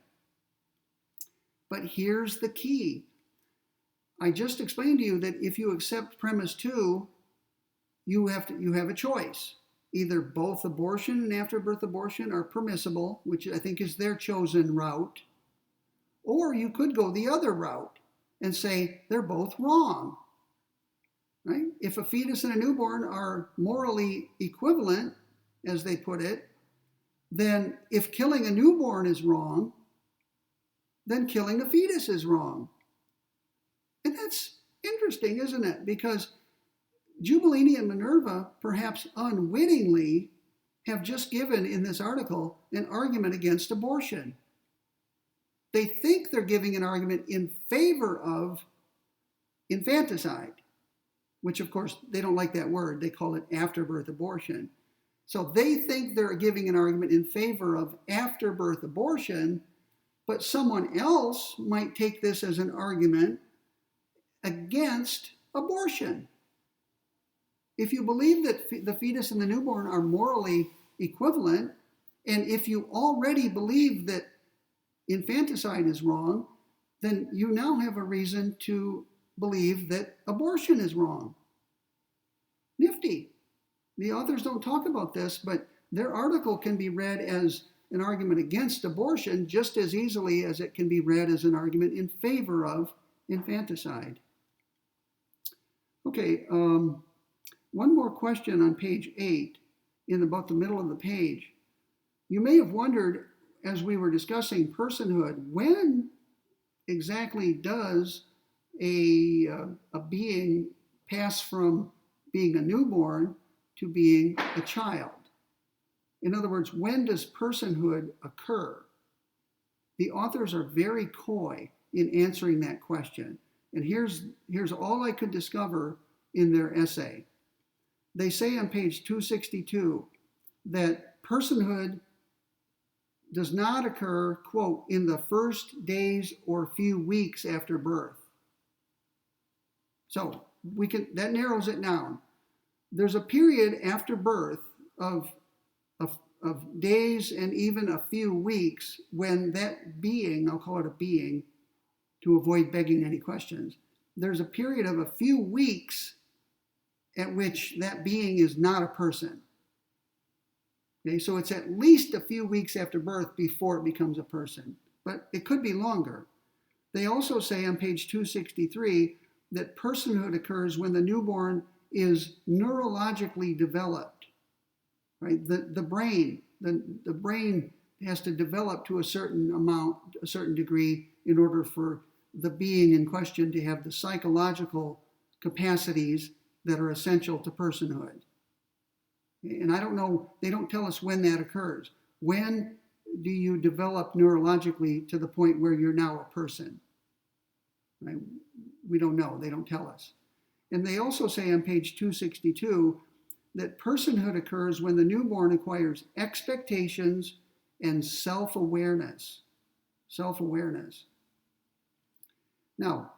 But here's the key. I just explained to you that if you accept premise 2, you have a choice. Either both abortion and after-birth abortion are permissible, which I think is their chosen route, or you could go the other route and say they're both wrong. Right? If a fetus and a newborn are morally equivalent, as they put it, then if killing a newborn is wrong, then killing a fetus is wrong. And that's interesting, isn't it? Because Jubilini and Minerva, perhaps unwittingly, have just given in this article an argument against abortion. They think they're giving an argument in favor of infanticide, which of course they don't like that word. They call it afterbirth abortion. So they think they're giving an argument in favor of afterbirth abortion, but someone else might take this as an argument against abortion. If you believe that the fetus and the newborn are morally equivalent, and if you already believe that infanticide is wrong, then you now have a reason to believe that abortion is wrong. Nifty. The authors don't talk about this, but their article can be read as an argument against abortion just as easily as it can be read as an argument in favor of infanticide. Okay, one more question on page 8, in about the middle of the page. You may have wondered, as we were discussing personhood, when exactly does a being pass from being a newborn to being a child? In other words, when does personhood occur? The authors are very coy in answering that question. And here's all I could discover in their essay. They say on page 262 that personhood does not occur, quote, in the first days or few weeks after birth. So that narrows it down. There's a period after birth of days and even a few weeks when that being, I'll call it a being to avoid begging any questions, there's a period of a few weeks at which that being is not a person. Okay, so it's at least a few weeks after birth before it becomes a person, but it could be longer. They also say on page 263 that personhood occurs when the newborn is neurologically developed. Right? The brain has to develop to a certain amount, a certain degree, in order for the being in question to have the psychological capacities that are essential to personhood. And I don't know, they don't tell us when that occurs. When do you develop neurologically to the point where you're now a person? Right? We don't know, they don't tell us. And they also say on page 262 that personhood occurs when the newborn acquires expectations and self-awareness. Self-awareness. Now,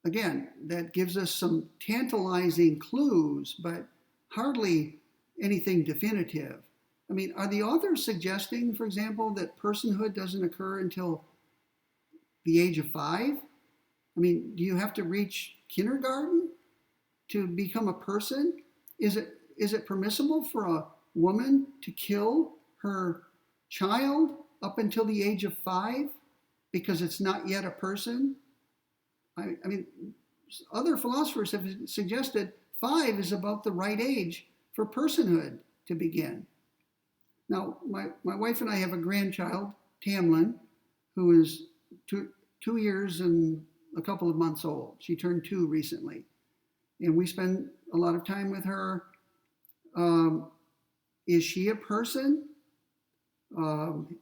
again, that gives us some tantalizing clues, but hardly anything definitive. I mean, are the authors suggesting, for example, that personhood doesn't occur until the age of 5? I mean, do you have to reach kindergarten to become a person? Is it permissible for a woman to kill her child up until the age of 5 because it's not yet a person? I mean, other philosophers have suggested 5 is about the right age for personhood to begin. Now, my wife and I have a grandchild, Tamlin, who is 2 years and a couple of months old. She turned 2 recently. And we spend a lot of time with her. Is she a person?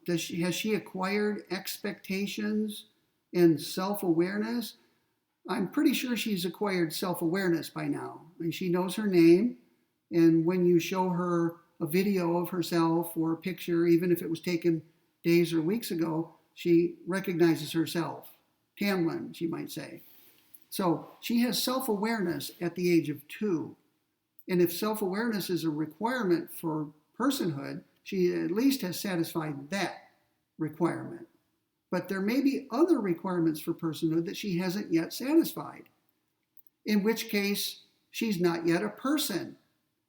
Has she acquired expectations and self-awareness? I'm pretty sure she's acquired self-awareness by now. And she knows her name. And when you show her a video of herself or a picture, even if it was taken days or weeks ago, she recognizes herself. Tamlin, she might say. So she has self-awareness at the age of 2. And if self-awareness is a requirement for personhood, she at least has satisfied that requirement. But there may be other requirements for personhood that she hasn't yet satisfied, in which case she's not yet a person,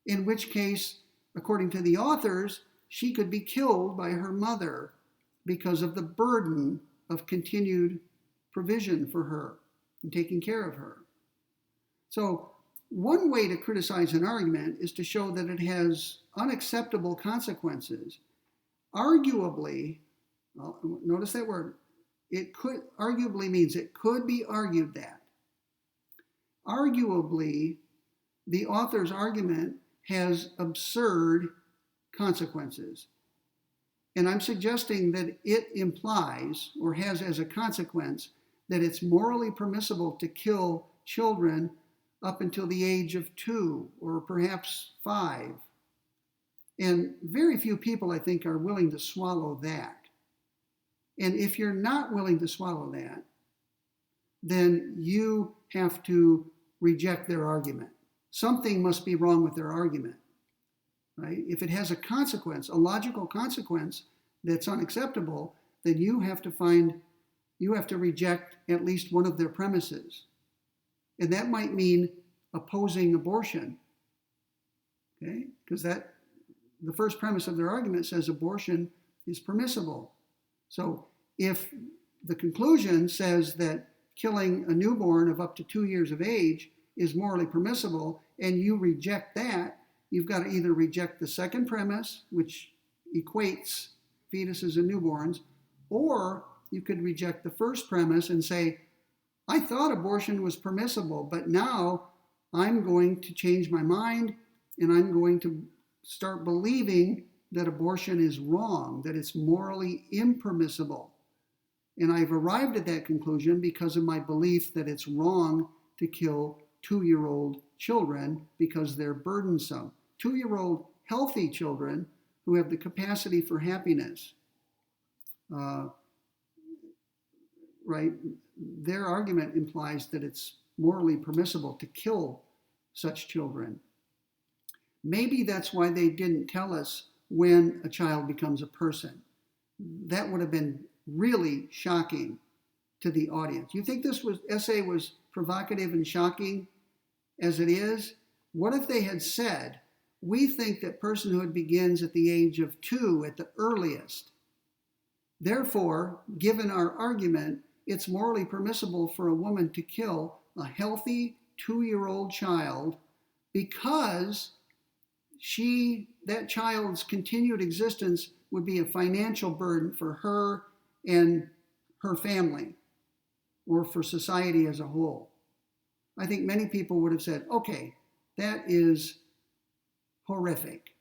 in which case, according to the authors, she could be killed by her mother because of the burden of continued provision for her and taking care of her. So one way to criticize an argument is to show that it has unacceptable consequences. Arguably, notice that word, it could, arguably means it could be argued that. Arguably, the author's argument has absurd consequences. And I'm suggesting that it implies, or has as a consequence, that it's morally permissible to kill children up until the age of 2 or perhaps 5. And very few people, I think, are willing to swallow that. And if you're not willing to swallow that, then you have to reject their argument. Something must be wrong with their argument, right? If it has a consequence, a logical consequence that's unacceptable, then you have to reject at least one of their premises. And that might mean opposing abortion, okay? Because the first premise of their argument says abortion is permissible. So if the conclusion says that killing a newborn of up to 2 years of age is morally permissible, and you reject that, you've got to either reject the second premise, which equates fetuses and newborns, or you could reject the first premise and say, I thought abortion was permissible, but now I'm going to change my mind and I'm going to start believing that abortion is wrong, that it's morally impermissible. And I've arrived at that conclusion because of my belief that it's wrong to kill 2-year-old children because they're burdensome. 2-year-old healthy children who have the capacity for happiness. Right? Their argument implies that it's morally permissible to kill such children. Maybe that's why they didn't tell us when a child becomes a person. That would have been really shocking to the audience. You think this essay was provocative and shocking as it is? What if they had said, we think that personhood begins at the age of 2 at the earliest. Therefore, given our argument, it's morally permissible for a woman to kill a healthy 2-year-old child because that child's continued existence would be a financial burden for her and her family, or for society as a whole. I think many people would have said, okay, that is horrific.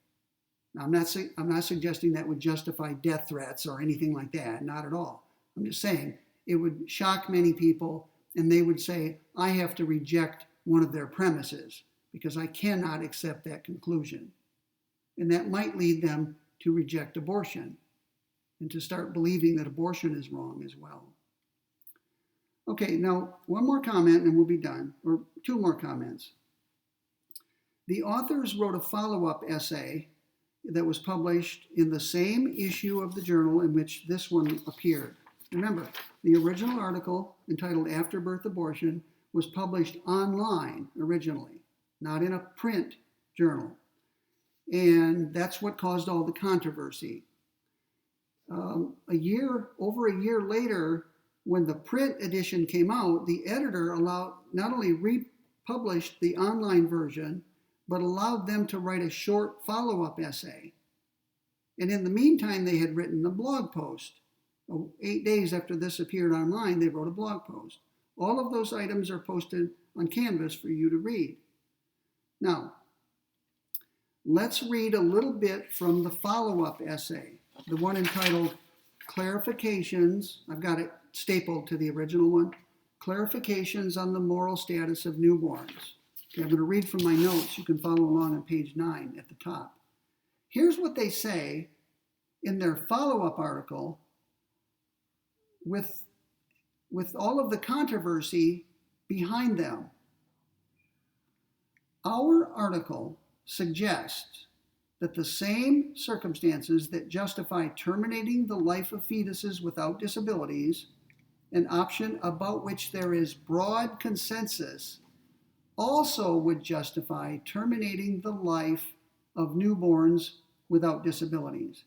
Now, I'm not suggesting that would justify death threats or anything like that, not at all. I'm just saying it would shock many people, and they would say, I have to reject one of their premises because I cannot accept that conclusion. And that might lead them to reject abortion and to start believing that abortion is wrong as well. Okay, now one more comment and we'll be done, or 2 more comments. The authors wrote a follow-up essay that was published in the same issue of the journal in which this one appeared. Remember, the original article entitled After Birth Abortion was published online originally, not in a print journal. And that's what caused all the controversy. Over a year later, when the print edition came out, the editor allowed not only republished the online version, but allowed them to write a short follow-up essay. And in the meantime, they had written a blog post. 8 days after this appeared online, they wrote a blog post. All of those items are posted on Canvas for you to read. Now, let's read a little bit from the follow-up essay, the one entitled Clarifications. I've got it stapled to the original one. Clarifications on the moral status of newborns. Okay, I'm going to read from my notes. You can follow along on page 9 at the top. Here's what they say in their follow-up article with all of the controversy behind them. Our article suggests that the same circumstances that justify terminating the life of fetuses without disabilities, an option about which there is broad consensus, also would justify terminating the life of newborns without disabilities,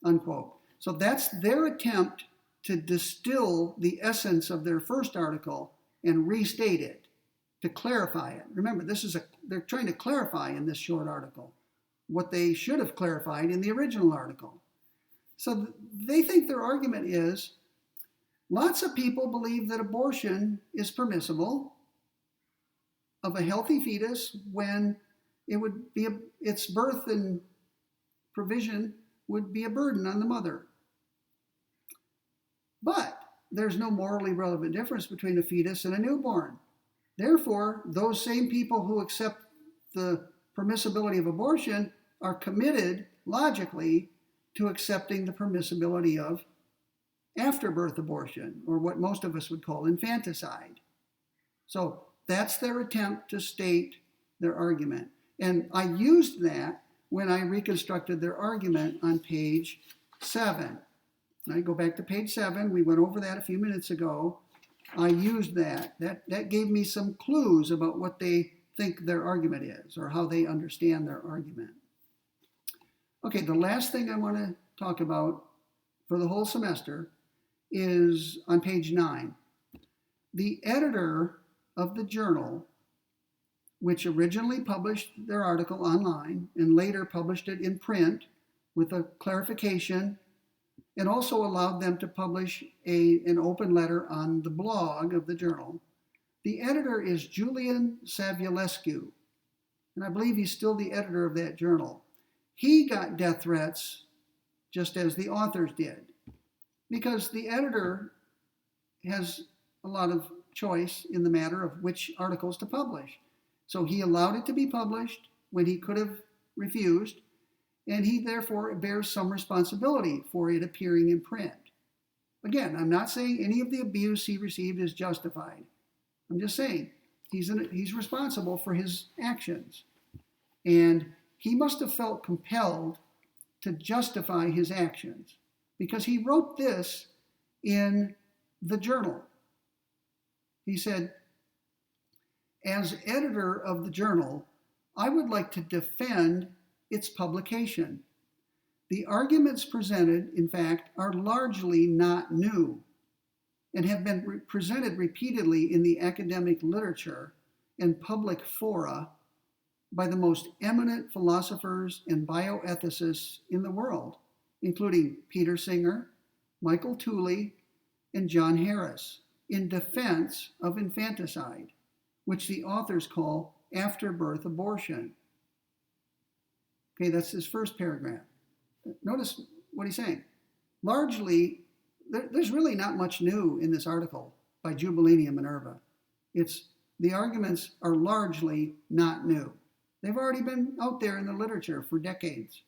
unquote. So that's their attempt to distill the essence of their first article and restate it, to clarify it. Remember, they're trying to clarify in this short article what they should have clarified in the original article. So they think their argument is, lots of people believe that abortion is permissible of a healthy fetus when it would be its birth and provision would be a burden on the mother. But there's no morally relevant difference between a fetus and a newborn. Therefore, those same people who accept the permissibility of abortion are committed, logically, to accepting the permissibility of afterbirth abortion, or what most of us would call infanticide. So that's their attempt to state their argument. And I used that when I reconstructed their argument on page 7. I go back to page 7. We went over that a few minutes ago. I used that. That gave me some clues about what they think their argument is, or how they understand their argument. Okay, the last thing I want to talk about for the whole semester is on page 9. The editor of the journal, which originally published their article online and later published it in print with a clarification, and also allowed them to publish an open letter on the blog of the journal. The editor is Julian Savulescu, and I believe he's still the editor of that journal. He got death threats just as the authors did, because the editor has a lot of choice in the matter of which articles to publish. So he allowed it to be published when he could have refused, and he therefore bears some responsibility for it appearing in print. Again, I'm not saying any of the abuse he received is justified. I'm just saying he's responsible for his actions. And he must have felt compelled to justify his actions, because he wrote this in the journal. He said, as editor of the journal, I would like to defend its publication. The arguments presented, in fact, are largely not new and have been presented repeatedly in the academic literature and public fora by the most eminent philosophers and bioethicists in the world, including Peter Singer, Michael Tooley, and John Harris, in defense of infanticide, which the authors call afterbirth abortion. Okay, that's his first paragraph. Notice what he's saying. Largely, there's really not much new in this article by Jubilini and Minerva. The arguments are largely not new. They've already been out there in the literature for decades.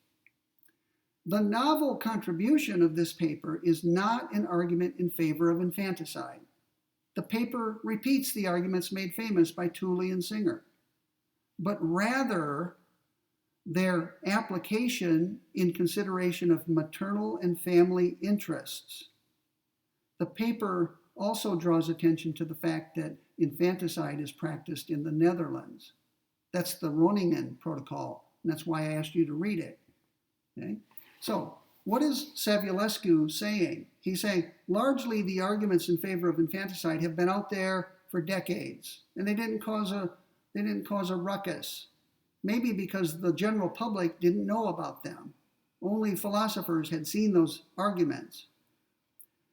The novel contribution of this paper is not an argument in favor of infanticide. The paper repeats the arguments made famous by Tooley and Singer, but rather their application in consideration of maternal and family interests. The paper also draws attention to the fact that infanticide is practiced in the Netherlands. That's the Groningen Protocol, and that's why I asked you to read it. Okay? So what is Savulescu saying? He's saying largely the arguments in favor of infanticide have been out there for decades, and they didn't cause a ruckus. Maybe because the general public didn't know about them. Only philosophers had seen those arguments.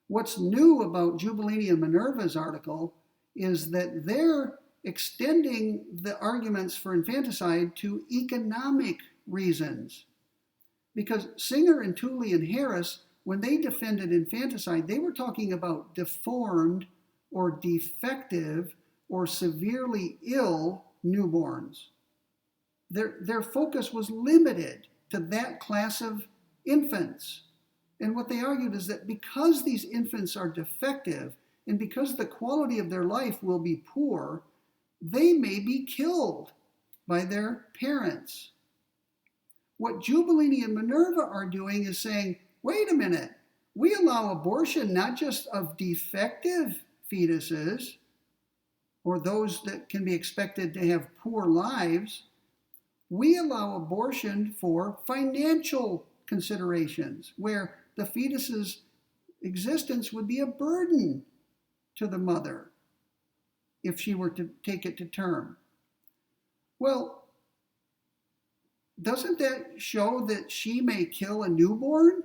What's new about Giubellini and Minerva's article is that they're extending the arguments for infanticide to economic reasons. Because Singer and Tooley and Harris, when they defended infanticide, they were talking about deformed or defective or severely ill newborns. Their focus was limited to that class of infants. And what they argued is that because these infants are defective and because the quality of their life will be poor, they may be killed by their parents. What Giubellini and Minerva are doing is saying, wait a minute, we allow abortion not just of defective fetuses or those that can be expected to have poor lives. We allow abortion for financial considerations where the fetus's existence would be a burden to the mother if she were to take it to term. Well, doesn't that show that she may kill a newborn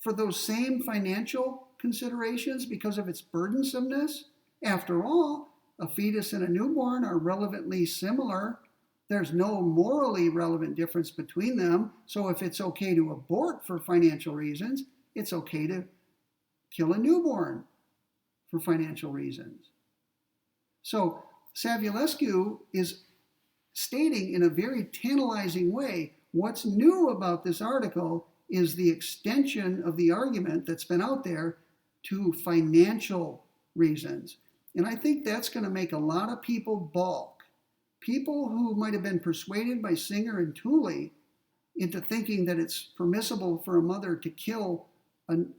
for those same financial considerations because of its burdensomeness? After all, a fetus and a newborn are relevantly similar. There's no morally relevant difference between them. So if it's okay to abort for financial reasons, it's okay to kill a newborn for financial reasons. So Savulescu is stating in a very tantalizing way, what's new about this article is the extension of the argument that's been out there to financial reasons. And I think that's going to make a lot of people balk. People who might have been persuaded by Singer and Tooley into thinking that it's permissible for a mother to kill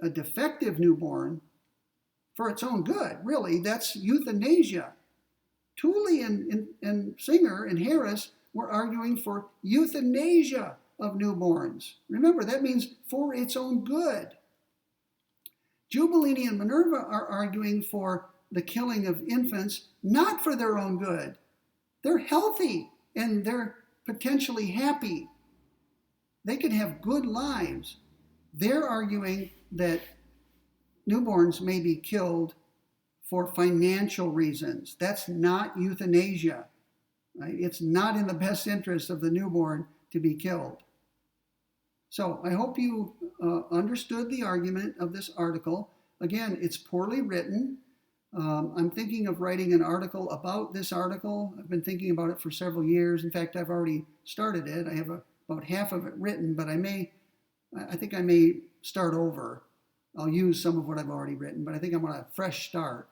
a defective newborn for its own good. Really, that's euthanasia. Tooley and Singer and Harris were arguing for euthanasia of newborns. Remember, that means for its own good. Giubellini and Minerva are arguing for the killing of infants, not for their own good. They're healthy and they're potentially happy. They could have good lives. They're arguing that newborns may be killed for financial reasons. That's not euthanasia. Right? It's not in the best interest of the newborn to be killed. So I hope you understood the argument of this article. Again, it's poorly written. I'm thinking of writing an article about this article. I've been thinking about it for several years. In fact, I've already started it. I have about half of it written, but I think I may start over. I'll use some of what I've already written, but I think I'm on a fresh start.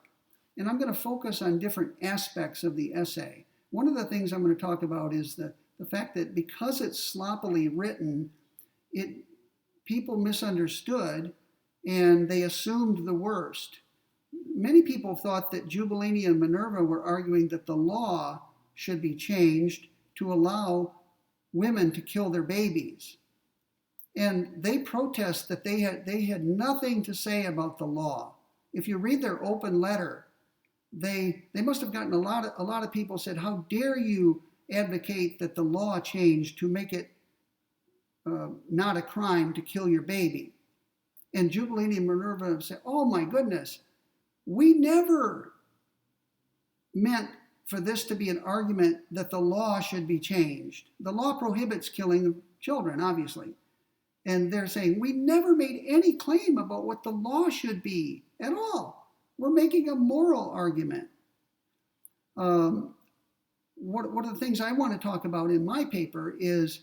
And I'm going to focus on different aspects of the essay. One of the things I'm going to talk about is the fact that because it's sloppily written, people misunderstood and they assumed the worst. Many people thought that Giubellini and Minerva were arguing that the law should be changed to allow women to kill their babies. And they protest that they had nothing to say about the law. If you read their open letter, they must have gotten a lot of people said, how dare you advocate that the law change to make it not a crime to kill your baby. And Giubellini and Minerva said, oh my goodness, we never meant for this to be an argument that the law should be changed. The law prohibits killing of children, obviously. And they're saying, we never made any claim about what the law should be at all. We're making a moral argument. One of the things I want to talk about in my paper is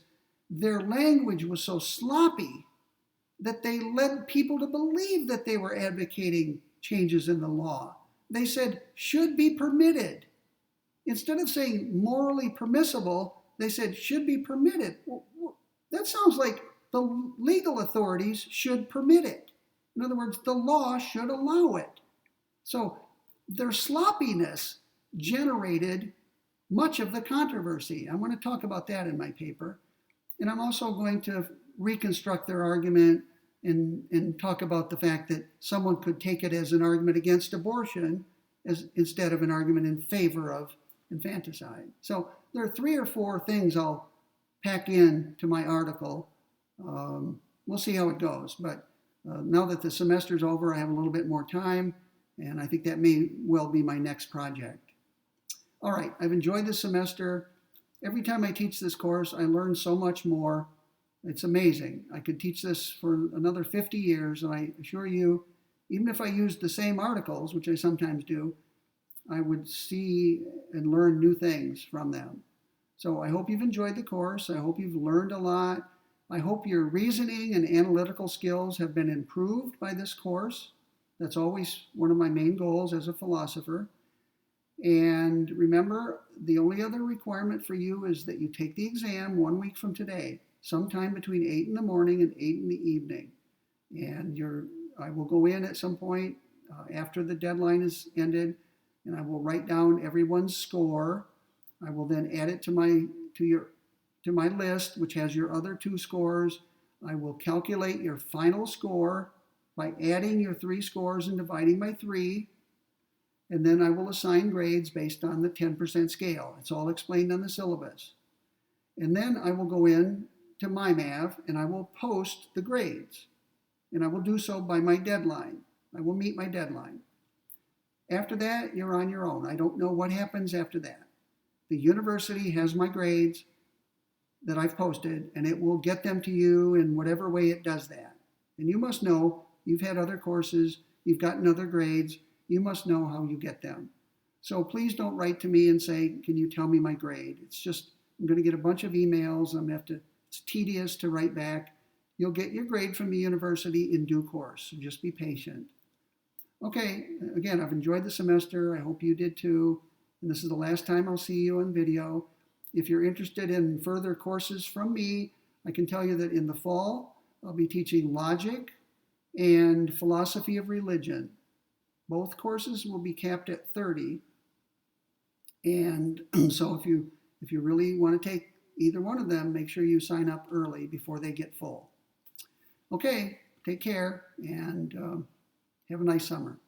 their language was so sloppy that they led people to believe that they were advocating changes in the law. They said, should be permitted. Instead of saying morally permissible, they said, should be permitted. Well, that sounds like the legal authorities should permit it. In other words, the law should allow it. So their sloppiness generated much of the controversy. I want to talk about that in my paper. And I'm also going to reconstruct their argument and talk about the fact that someone could take it as an argument against abortion instead of an argument in favor of infanticide. So there are 3 or 4 things I'll pack in to my article. We'll see how it goes. But now that the semester's over, I have a little bit more time, and I think that may well be my next project. All right, I've enjoyed this semester. Every time I teach this course, I learn so much more. It's amazing. I could teach this for another 50 years, and I assure you, even if I used the same articles, which I sometimes do, I would see and learn new things from them. So I hope you've enjoyed the course. I hope you've learned a lot. I hope your reasoning and analytical skills have been improved by this course. That's always one of my main goals as a philosopher. And remember, the only other requirement for you is that you take the exam 1 week from today, sometime between 8 in the morning and 8 in the evening. And I will go in at some point after the deadline is ended, and I will write down everyone's score. I will then add it to my list, which has your other 2 scores. I will calculate your final score by adding your 3 scores and dividing by 3. And then I will assign grades based on the 10% scale. It's all explained on the syllabus. And then I will go in to MyMav and I will post the grades. And I will do so by my deadline. I will meet my deadline. After that, you're on your own. I don't know what happens after that. The university has my grades that I've posted, and it will get them to you in whatever way it does that. And you must know, you've had other courses, you've gotten other grades, you must know how you get them. So please don't write to me and say, can you tell me my grade? It's just, I'm going to get a bunch of emails. It's tedious to write back. You'll get your grade from the university in due course. So just be patient. Okay, again, I've enjoyed the semester. I hope you did too. And this is the last time I'll see you on video. If you're interested in further courses from me, I can tell you that in the fall, I'll be teaching logic and philosophy of religion. Both courses will be capped at 30. And so if you really want to take either one of them, make sure you sign up early before they get full. Okay, take care and have a nice summer.